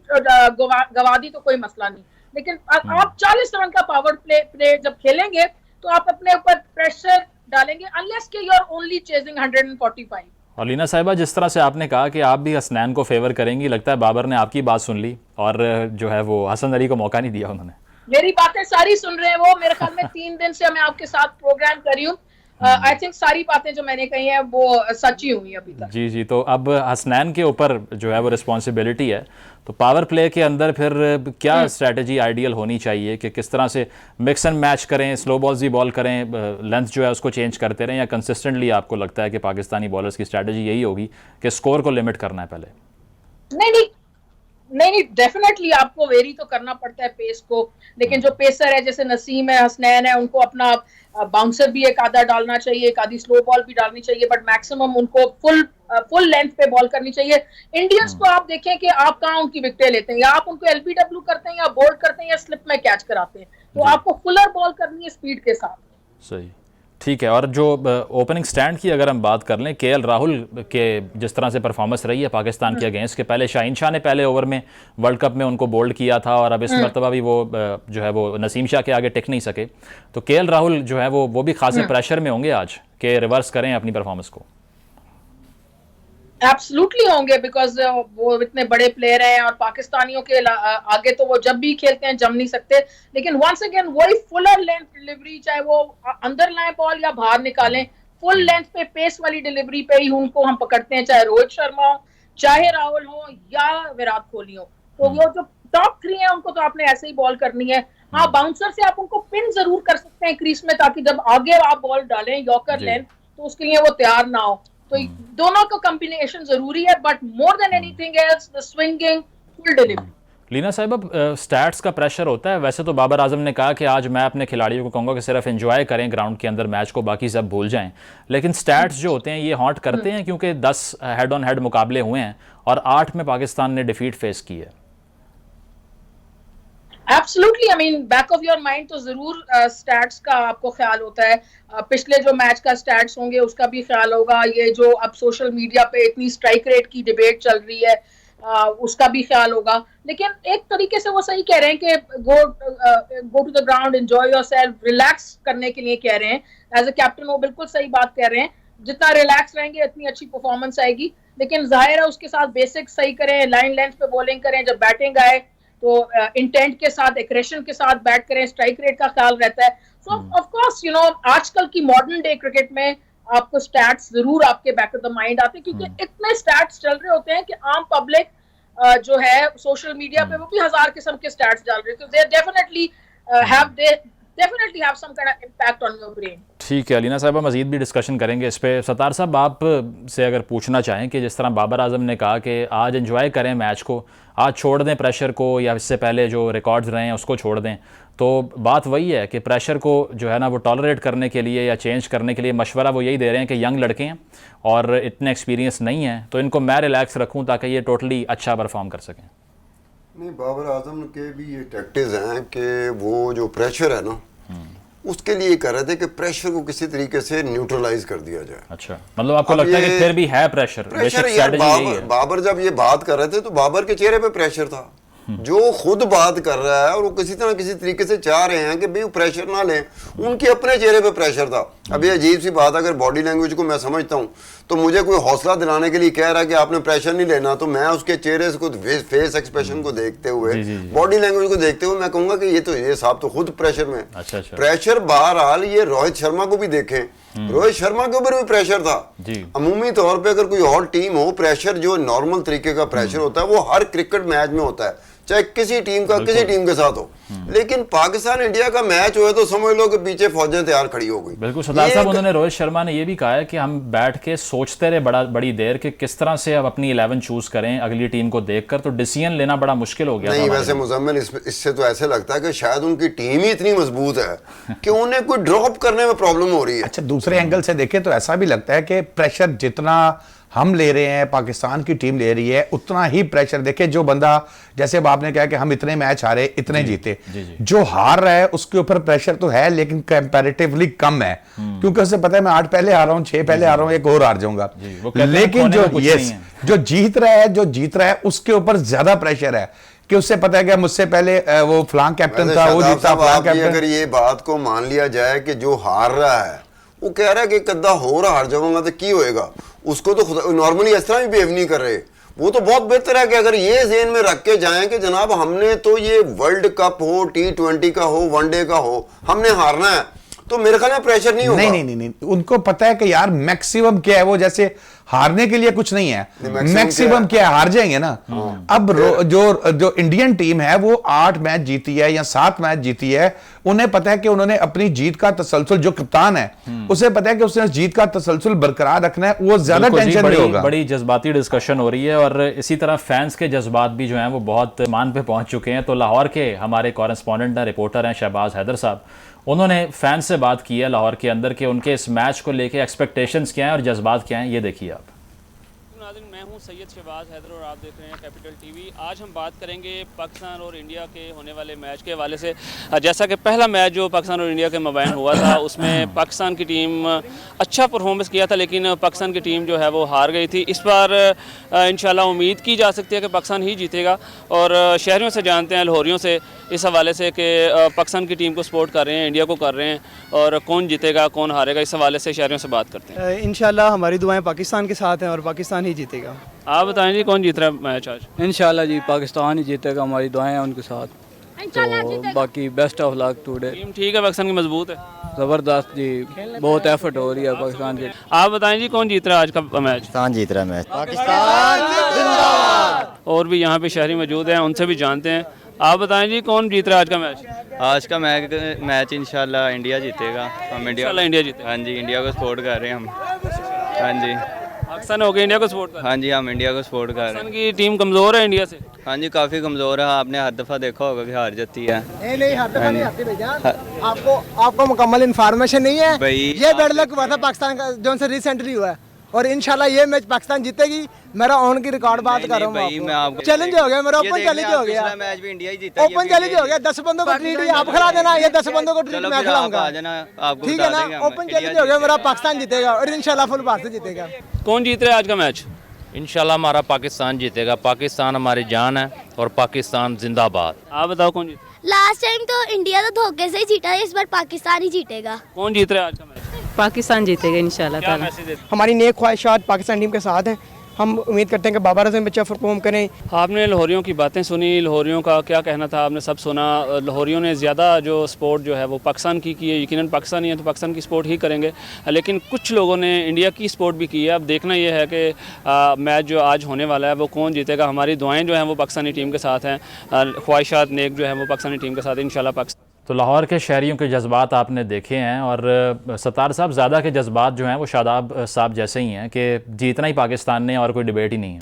गवा दी तो कोई मसला नहीं, लेकिन आप 40 रन का पावर प्ले जब खेलेंगे तो आप अपने ऊपर प्रेशर डालेंगे, अनलेस के यू आर ओनली चेजिंग 145। और लीना साहिबा, जिस तरह से आपने कहा कि आप भी हसनैन को फेवर करेंगी, लगता है बाबर ने आपकी बात सुन ली और जो है वो हसन अली को मौका नहीं दिया उन्होंने। मेरी बातें सारी सुन रहे हैं वो, मेरे ख्याल में 3 दिन से मैं आपके साथ प्रोग्राम कर रही हूँ। आई थिंक सारी बातें जो मैंने कही हैं वो सच्ची हुई अभी तक। जी जी, तो अब हसनैन के ऊपर जो है वो रिस्पॉन्सिबिलिटी है, तो पावर प्ले के अंदर फिर क्या स्ट्रेटजी आइडियल होनी चाहिए कि किस तरह से मिक्स एंड मैच करें, स्लो बॉल्स ही बॉल करें, लेंथ जो है उसको चेंज करते रहें, या कंसिस्टेंटली आपको लगता है कि पाकिस्तानी बॉलर्स की स्ट्रेटजी यही होगी कि स्कोर को लिमिट करना है पहले? नहीं, डेफिनेटली आपको वेरी तो करना पड़ता है पेस को, लेकिन जो पेसर है जैसे नसीम है, हसनैन है, उनको अपना बाउंसर भी एक आधा डालना चाहिए, एक आधी स्लो बॉल भी डालनी चाहिए, बट मैक्सिमम उनको फुल लेंथ पे बॉल करनी चाहिए। इंडियंस को आप देखें कि आप कहाँ उनकी विकेटें लेते हैं, या आप उनको एलबीडब्ल्यू करते हैं, या बोल्ड करते हैं, या स्लिप में कैच कराते हैं, तो आपको फुलर बॉल करनी है स्पीड के साथ। सही, ठीक है। और जो ओपनिंग स्टैंड की अगर हम बात कर लें, केएल राहुल के जिस तरह से परफॉर्मेंस रही है पाकिस्तान के अगेंस्ट, के पहले शाहीन शाह ने पहले ओवर में वर्ल्ड कप में उनको बोल्ड किया था, और अब इस मरतबा भी वो जो है वो नसीम शाह के आगे टिक नहीं सके, तो केएल राहुल जो है वो भी खासे प्रेशर में होंगे आज कि रिवर्स करें अपनी परफॉर्मेंस को। एब्सोल्युटली होंगे, बिकॉज वो इतने बड़े प्लेयर हैं, और पाकिस्तानियों के आगे तो वो जब भी खेलते हैं जम नहीं सकते, लेकिन वंस अगेन वही फुलर लेंथ डिलीवरी, चाहे वो अंदर लाएं बॉल या बाहर निकालें, फुल लेंथ पे पेस वाली डिलीवरी पे ही उनको हम पकड़ते हैं, चाहे रोहित शर्मा हो, चाहे राहुल हो, या विराट कोहली हो। तो वो जो टॉप 3 है उनको तो आपने ऐसे ही बॉल करनी है। हाँ, बाउंसर से आप उनको पिन जरूर कर सकते हैं क्रीज में, ताकि जब आगे आप बॉल डालें यॉर्कर लेंथ, तो उसके लिए वो तैयार ना हो। तो दोनों का कॉम्बिनेशन जरूरी है, but more than anything else the swinging full delivery. Leena Sahiba, stats का प्रेशर होता है। वैसे तो बाबर आजम ने कहा कि आज मैं अपने खिलाड़ियों को कहूँगा कि सिर्फ एंजॉय करें ग्राउंड के अंदर मैच को, बाकी सब भूल जाएं, लेकिन स्टैट्स जो होते हैं ये हॉन्ट करते हैं, क्योंकि 10 हेड ऑन हेड मुकाबले हुए हैं और 8 में पाकिस्तान ने डिफीट फेस की है। Absolutely, I mean back of your mind तो जरूर स्टैट्स का आपको ख्याल होता है। पिछले जो मैच का स्टैट्स होंगे उसका भी ख्याल होगा। ये जो अब सोशल मीडिया पे इतनी स्ट्राइक रेट की डिबेट चल रही है उसका भी ख्याल होगा। लेकिन एक तरीके से वो सही कह रहे हैं कि go to the ground, enjoy yourself, relax करने के लिए कह रहे हैं। एज अ कैप्टन वो बिल्कुल सही बात कह रहे हैं। जितना रिलैक्स रहेंगे इतनी अच्छी परफॉर्मेंस आएगी, लेकिन जाहिर है उसके साथ बेसिक्स सही करें, लाइन लेंथ पे बॉलिंग करें, जब बैटिंग आए तो इंटेंट के साथ, एग्रेशन के साथ बैट करें, स्ट्राइक रेट का ख्याल रहता है। सो ऑफ कोर्स यू नो आजकल की मॉडर्न डे क्रिकेट में आपको स्टैट्स जरूर आपके बैक ऑफ द माइंड आते हैं, क्योंकि इतने स्टैट्स चल रहे होते हैं कि आम पब्लिक जो है सोशल मीडिया पे वो भी 1000 किस्म के स्टैट्स डाल रहे हैं, तो they definitely have some kind of impact on your brain. ठीक है अलीना साहिबा, मजीद भी डिस्कशन करेंगे इस पे। सत्तार साहब, आप से अगर पूछना चाहें कि जिस तरह बाबर आजम ने कहा कि आज एंजॉय करें मैच को, आज छोड़ दें प्रेशर को, या इससे पहले जो रिकॉर्ड्स रहे हैं उसको छोड़ दें, तो बात वही है कि प्रेशर को जो है ना वो टॉलरेट करने के लिए या चेंज करने के लिए मशवरा वो यही दे रहे हैं कि यंग लड़के हैं और इतने एक्सपीरियंस नहीं है, तो इनको मैं रिलैक्स रखूँ ताकि ये टोटली अच्छा परफॉर्म कर सकें। नहीं, बाबर आजम के भी ये टैक्टिक्स हैं कि वो जो प्रेशर है ना उसके लिए कर रहे थे कि प्रेशर को किसी तरीके से न्यूट्रलाइज कर दिया जाए। अच्छा, मतलब आपको लगता है कि फिर भी है प्रेशर यार। बाबर जब ये बात कर रहे थे तो बाबर के चेहरे पे प्रेशर था। जो खुद बात कर रहा है और वो किसी तरीके से चाह रहे हैं कि भाई प्रेशर ना लें, उनके अपने चेहरे पे प्रेशर था। अब ये अजीब सी बात, अगर बॉडी लैंग्वेज को मैं समझता हूँ तो मुझे कोई हौसला दिलाने के लिए कह रहा है कि आपने प्रेशर नहीं लेना, तो मैं उसके चेहरे से फेस एक्सप्रेशन को देखते हुए, बॉडी लैंग्वेज को देखते हुए मैं कहूंगा कि ये साहब तो खुद प्रेशर में। अच्छा। प्रेशर बहरहाल ये रोहित शर्मा को भी देखें रोहित शर्मा के ऊपर भी प्रेशर था जी। अमूमी तौर पे अगर कोई और टीम हो, प्रेशर जो नॉर्मल तरीके का प्रेशर होता है वो हर क्रिकेट मैच में होता है, चाहे किसी टीम का किसी टीम के साथ हो। लेकिन पाकिस्तान इंडिया का मैच हुआ तो समझ लो कि पीछे फौजें तैयार खड़ी हो गई। बिल्कुल सरदार साहब, उन्होंने रोहित शर्मा ने ये भी कहा है कि हम बैठ के सोचते रहे बड़ी देर कि किस तरह से अब अपनी 11 चूज करें अगली टीम को देखकर, तो डिसीजन लेना बड़ा मुश्किल हो गया। नहीं वैसे मुजम्मिल इससे तो ऐसे लगता है कि शायद उनकी टीम ही इतनी मजबूत है कि उन्हें कोई ड्रॉप करने में प्रॉब्लम हो रही है। अच्छा, दूसरे एंगल से देखें तो ऐसा भी लगता है कि प्रेशर जितना हम ले रहे हैं, पाकिस्तान की टीम ले रही है, उतना ही प्रेशर देखे जो बंदा, जैसे अब आपने कहा कि हम इतने मैच हारे इतने जीते, जो हार रहा है उसके ऊपर प्रेशर तो है लेकिन कंपैरेटिवली कम है, क्योंकि उसे पता है मैं 8 पहले हारा हूं, 6 पहले हारा हूं, एक और हार जाऊंगा। लेकिन जो जीत रहा है उसके ऊपर ज्यादा प्रेशर है कि उससे पता है कि मुझसे पहले वो फलां कैप्टन था, वो जीता फलां कैप्टन। अगर ये बात को मान लिया जाए कि जो हार रहा है वो कह रहा है कि कद्दा हो रहा हार जाऊंगा तो की होएगा, उसको तो नॉर्मली इस तरह भी बिहेव नहीं कर रहे। वो तो बहुत बेहतर है कि अगर ये ज़हन में रख के जाएं कि जनाब हमने तो ये वर्ल्ड कप हो, T20 का हो, वनडे का हो, हमने हारना है, तो मेरे ख्याल में प्रेशर नहीं होगा। नहीं, उनको पता है कि यार मैक्सिमम क्या है, वो जैसे हारने के लिए कुछ नहीं है, मैक्सिमम क्या है, हार जाएंगे ना। अब जो इंडियन टीम है वो 8 मैच जीती है या 7 मैच जीती है, उन्हें पता है कि उन्होंने अपनी जीत का तसलसल, जो कप्तान है उसे पता है कि उसने जीत का तसलसल बरकरार रखना है, वो ज्यादा टेंशन नहीं होगा। बड़ी जज्बाती डिस्कशन हो रही है और इसी तरह फैंस के जज्बात भी जो हैं वो बहुत मान पे पहुंच चुके हैं। तो लाहौर के हमारे कॉरेस्पॉन्डेंट हैं, रिपोर्टर हैं शहबाज हैदर साहब, उन्होंने फैंस से बात की है लाहौर के अंदर कि उनके इस मैच को लेके एक्सपेक्टेशंस क्या हैं और जज्बात क्या हैं, ये देखिए आप। मैं हूं सैयद शहबाज हैदर और आप देख रहे हैं कैपिटल टीवी। आज हम बात करेंगे पाकिस्तान और इंडिया के होने वाले मैच के हवाले से। जैसा कि पहला मैच जो पाकिस्तान और इंडिया के मबैन हुआ था उसमें पाकिस्तान की टीम अच्छा परफॉर्मेंस किया था, लेकिन पाकिस्तान की टीम जो है वो हार गई थी। इस बार इंशाल्लाह उम्मीद की जा सकती है कि पाकिस्तान ही जीतेगा और शहरियों से जानते हैं, लाहौरियों से इस हवाले से कि पाकिस्तान की टीम को सपोर्ट कर रहे हैं, इंडिया को कर रहे हैं, और कौन जीतेगा कौन हारेगा, इस हवाले से शहरियों से बात करते हैं। इंशाल्लाह हमारी दुआएं पाकिस्तान के साथ हैं और पाकिस्तान ही जीतेगा। आप बताएं जी, कौन जीत रहा है मैच आज? इंशाल्लाह जी पाकिस्तान ही जीतेगा, हमारी दुआएं हैं उनके साथ। तो बाकी best of luck today. Team ठीक है, पाकिस्तान की मजबूत है, ज़बरदस्त जी, बहुत एफर्ट हो रही है पाकिस्तान की। आप बताएं जी, कौन जीत रहा है आज का मैच? पाकिस्तान जीत रहा है मैच। और भी यहाँ पे शहरी मौजूद हैं, उनसे भी जानते हैं। आप बताएं जी, कौन जीत रहा है आज का मैच? आज का मैच इंशाल्लाह इंडिया जीतेगा। हम इंडिया जीतेगा। हाँ जी, इंडिया को सपोर्ट कर रहे हैं हम। हाँ जी, पाकिस्तान हो गया इंडिया को सपोर्ट कर। हाँ जी, हम इंडिया को सपोर्ट कर रहे हैं। पाकिस्तान की टीम कमजोर है इंडिया से। हाँ जी, काफ़ी कमज़ोर है। आपने हर दफ़ा देखा होगा कि हार जाती है। नहीं हर दफ़ा नहीं हारती भैया। आपको मुकम्मल इन्फॉर्मेशन नहीं है भाई। ये बैड लक हुआ था पाकिस्तान का जो से रिसेंटली हुआ है, और इंशाल्लाह ये मैच पाकिस्तान जीतेगी। मेरा ऑन की रिकॉर्ड बात कर रहा हूँ। चैलेंज हो गया मेरा, ओपन चैलेंज हो गया। मैच भी इंडिया ही जीता, ओपन चैलेंज हो गया। 10 बंदों को ट्रीट आप खिला देना, ये 10 बंदों को ट्रीट मैं खिलाऊंगा, ठीक है ना। ओपन चैलेंज हो गया मेरा, पाकिस्तान जीतेगा और इंशाल्लाह फुल भारत जीतेगा। कौन जीत रहा है आज का मैच? इंशाल्लाह हमारा पाकिस्तान जीतेगा। पाकिस्तान हमारी जान है और पाकिस्तान जिंदाबाद। आप बताओ कौन जीत? लास्ट टाइम तो इंडिया तो धोखे से ही जीता है, इस बार पाकिस्तान ही जीतेगा। कौन जीत रहा है आज का मैच? पाकिस्तान जीतेगा इंशाल्लाह ताला। हमारी नेक ख्वाहिशात पाकिस्तान टीम के साथ हैं। हम उम्मीद करते हैं कि बाबर आजम बच्चा परफॉर्म करें। आपने लाहौरियों की बातें सुनी, लाहौरियों का क्या कहना था आपने सब सुना। लाहौरियों ने ज़्यादा जो सपोर्ट जो है वो पाकिस्तान की है। यकीनन पाकिस्तानी है तो पाकिस्तान की सपोर्ट ही करेंगे, लेकिन कुछ लोगों ने इंडिया की सपोर्ट भी की है। अब देखना यह है कि मैच जो आज होने वाला है वो कौन जीतेगा। हमारी दुआएं जो हैं वो पाकिस्तानी टीम के साथ हैं, ख्वाहिशात नेक जो है वो पाकिस्तानी टीम के साथ इंशाल्लाह पाकिस्तान। तो लाहौर के शहरियों के जज्बात आपने देखे हैं और सत्तार साहब ज़्यादा के जज्बात जो हैं वो शादाब साहब जैसे ही हैं कि जीतना ही पाकिस्तान ने और कोई डिबेट ही नहीं है।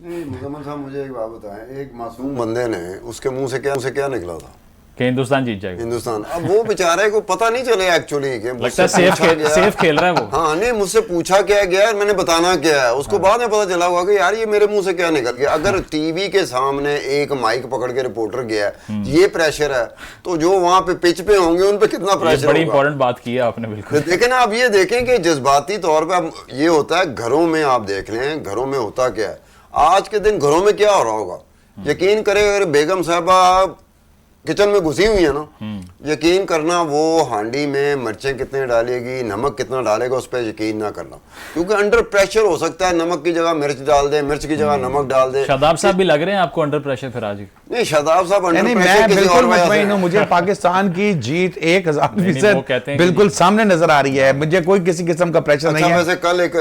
नहीं मुजम्मिल साहब, मुझे एक बात बताएं, एक मासूम बंदे ने उसके मुंह से क्या निकला था कि हिंदुस्तान जीत जाएगा। हिंदुस्तान, अब वो बेचारे को पता नहीं चले एक्चुअली कि लगता है सेफ खेल रहा है वो। हाँ नहीं, मुझसे पूछा क्या गया, मैंने बताना क्या है उसको। बाद में पता चला होगा कि यार ये मेरे मुंह से क्या निकल गया। अगर टीवी के सामने एक माइक पकड़ के रिपोर्टर गया, ये प्रेशर है, तो जो वहाँ पे पिच पे होंगे उन पे कितना प्रेशर। बड़ी इंपॉर्टेंट बात की है आपने, बिल्कुल। लेकिन आप ये देखें कि जज्बाती तौर पर अब ये होता है घरों में, आप देख लें घरों में होता क्या है। आज के दिन घरों में क्या हो रहा होगा, यकीन करें अगर बेगम साहबा किचन में घुसी हुई है ना, यकीन करना वो हांडी में मिर्चें कितने डालेगी, नमक कितना डालेगा, उस पर यकीन ना करना, क्योंकि अंडर प्रेशर हो सकता है नमक की जगह मिर्च डाल दे, मिर्च की जगह नमक डाल दे। शादाब साहब भी लग रहे हैं आपको अंडर प्रेशर फिर आज? नहीं, शादाब साहब अंडर मैं प्रेशर बिल्कुल मुतमईन हूं, मुझे पाकिस्तान की जीत 1000% बिल्कुल सामने नजर आ रही है, मुझे कोई किसी किस्म का प्रेशर नहीं है। वैसे कल एक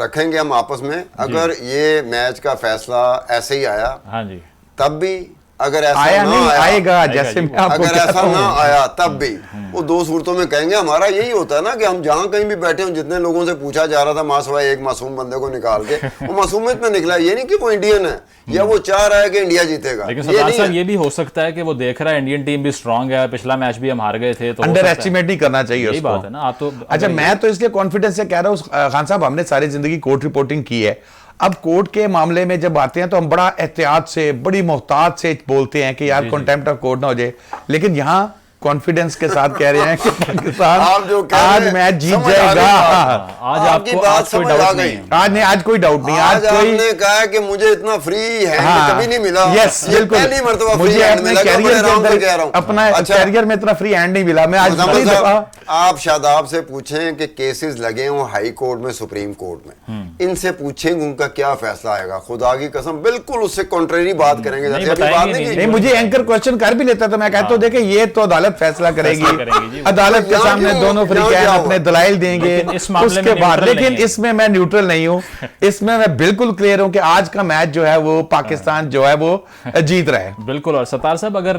रखेंगे हम आपस में, अगर ये मैच का फैसला ऐसे ही आया, हाँ जी, तब भी अगर ऐसा आया ना नहीं आया, आएगा, जैसे मैं आपको अगर ऐसा ना आया तब भी वो दो सूरतों में कहेंगे। हमारा यही होता है ना कि हम जहाँ कहीं भी बैठे हों, जितने लोगों से पूछा जा रहा था मासवाई एक मासूम बंदे को निकाल के, वो मासूमियत में निकला। ये नहीं कि वो इंडियन है या वो चाह रहा है कि इंडिया जीतेगा, लेकिन सरदार साहब ये भी हो सकता है कि वो देख रहा है इंडियन टीम भी स्ट्रांग है, पिछला मैच भी हम हार गए थे, तो अंडर एस्टिमेट नहीं करना चाहिए उसको। बात है ना, आप तो अच्छा, मैं तो इसलिए कॉन्फिडेंस से कह रहा हूँ खान साहब, हमने सारी जिंदगी कोर्ट रिपोर्टिंग की है, अब कोर्ट के मामले में जब आते हैं तो हम बड़ा एहतियात से, बड़ी मोहतात से बोलते हैं कि यार कंटेम्प्ट ऑफ कोर्ट ना हो जाए, लेकिन यहाँ कॉन्फिडेंस के साथ कह रहे हैं कि पाकिस्तान आज मैच जीत जाएगा। आज आपकी बात समझ आ गई। आज कोई डाउट नहीं। आज आपने कहा कि मुझे इतना फ्री हैंड कभी नहीं मिला। यस, बिल्कुल, पहली मर्तबा मुझे अपने कैरियर में इतना फ्री हैंड नहीं मिला। मैं आज आप शादाब से पूछें कि केसेस लगे हों हाई कोर्ट में, सुप्रीम कोर्ट में, इनसे पूछेंगे उनका क्या फैसला आएगा, खुदा की कसम बिल्कुल उससे कॉन्ट्रेरी बात करेंगे। नहीं, मुझे एंकर क्वेश्चन कर भी लेता तो मैं कहता हूं देखे ये तो अदालत फैसला करेगी, अदालत के सामने दोनों फ्री कैन अपने दलाइल देंगे उसके बाद। लेकिन इसमें मैं न्यूट्रल नहीं हूं, इसमें मैं बिल्कुल क्लियर हूं कि आज का मैच जो है वो पाकिस्तान जो है वो जीत रहा है। बिल्कुल। और सत्तार साहब, अगर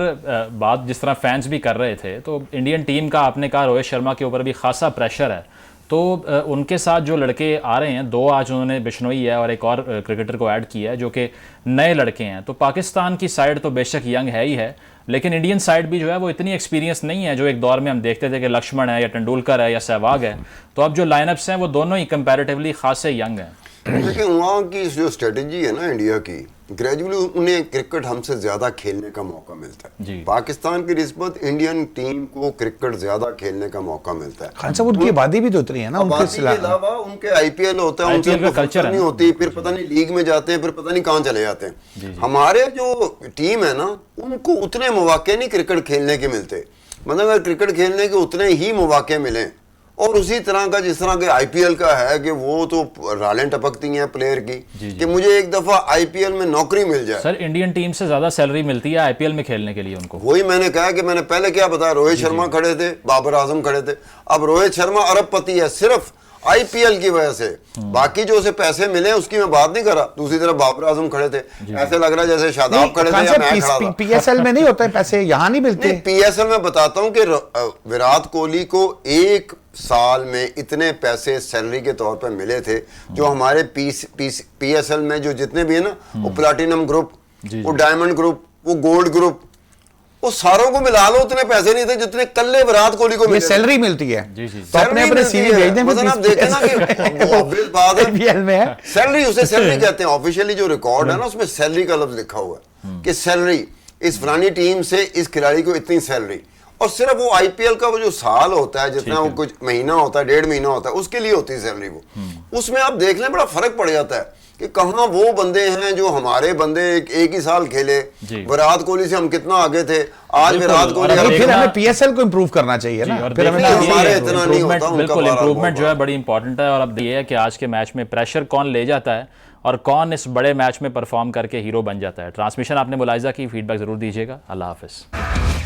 बात जिस तरह फैंस भी कर रहे थे, तो इंडियन टीम का आपने कहा रोहित शर्मा के ऊपर भी खासा प्रेशर है, तो उनके साथ जो लड़के आ रहे हैं, दो आज उन्होंने बिश्नोई है और एक और क्रिकेटर को ऐड किया है जो कि नए लड़के हैं, तो पाकिस्तान की साइड तो बेशक यंग है ही है, लेकिन इंडियन साइड भी जो है वो इतनी एक्सपीरियंस नहीं है जो एक दौर में हम देखते थे कि लक्ष्मण है या तेंदुलकर है या सहवाग है। तो अब जो लाइनअप्स हैं वो दोनों ही कंपैरेटिवली खासे यंग हैं। लेकिन वहाँ की जो स्ट्रेटजी है ना इंडिया की, ग्रेजुअली उन्हें क्रिकेट हमसे ज्यादा खेलने का मौका मिलता है। पाकिस्तान की निस्बत इंडियन टीम को क्रिकेट ज्यादा खेलने का मौका मिलता है। खान साहब, उनकी आबादी भी तो उतनी है ना, उनके अलावा उनके आईपीएल होता है, उनसे कल्चर नहीं होती, फिर पता नहीं लीग में जाते हैं, फिर पता नहीं कहाँ चले जाते हैं। हमारे जो टीम है ना, उनको उतने मौके नहीं क्रिकेट खेलने के मिलते, मतलब अगर क्रिकेट खेलने के उतने ही मौके मिले, और उसी तरह का जिस तरह के आईपीएल का है कि वो तो रालें टपकती हैं प्लेयर की कि मुझे एक दफा आईपीएल में नौकरी मिल जाए। सर, इंडियन टीम से ज्यादा सैलरी मिलती है आईपीएल में खेलने के लिए उनको। वही मैंने कहा कि मैंने पहले क्या बताया, रोहित शर्मा खड़े थे, बाबर आजम खड़े थे, अब रोहित शर्मा अरबपति है सिर्फ आईपीएल की वजह से, बाकी जो उसे पैसे मिले उसकी मैं बात नहीं कर रहा। दूसरी तरफ बाबर आजम खड़े थे, ऐसे लग रहा है जैसे शादाब खड़े थे या मैं खड़ा था। पीएसएल में नहीं होता है पैसे, यहाँ नहीं मिलते। पीएसएल में बताता हूँ कि विराट कोहली को एक साल में इतने पैसे सैलरी के तौर पर मिले थे, जो हमारे पीएसएल में जो जितने भी है ना, वो प्लैटिनम ग्रुप, वो डायमंड ग्रुप, वो गोल्ड ग्रुप, वो सारों को मिला लो उतने पैसे नहीं थे जितने कल्ले विराट कोहली को मिले। सैलरी मिलती है तो अपने सीवी भेज दें। मतलब आप देखें ना कि ऑब्वियस बात है, सैलरी उसे सैलरी कहते हैं। ऑफिशियली जो रिकॉर्ड है ना, उसमें सैलरी का लफ्ज लिखा हुआ है कि सैलरी इस फलानी टीम से इस खिलाड़ी को इतनी सैलरी, और सिर्फ वो आईपीएल का वो जो साल होता है, जितना वो कुछ महीना होता है, 1.5 महीना होता है, उसके लिए होती है सैलरी। वो उसमें आप देख लें बड़ा फर्क पड़ जाता है कि कहाँ वो बंदे हैं जो हमारे बंदे एक ही साल खेले, विराट कोहली से हम कितना आगे थे, आज विराट कोहली। फिर हमें पीएसएल को इंप्रूव करना चाहिए ना, फिर हमें हमारे इतना नहीं होता। बिल्कुल, इंप्रूवमेंट जो है बड़ी इंपॉर्टेंट है। और अब ये है कि आज के मैच में प्रेशर कौन ले जाता है और कौन इस बड़े मैच में परफॉर्म करके हीरो बन जाता है। ट्रांसमिशन आपने मुलाहिजा की, फीडबैक जरूर दीजिएगा। अल्लाह हाफिज।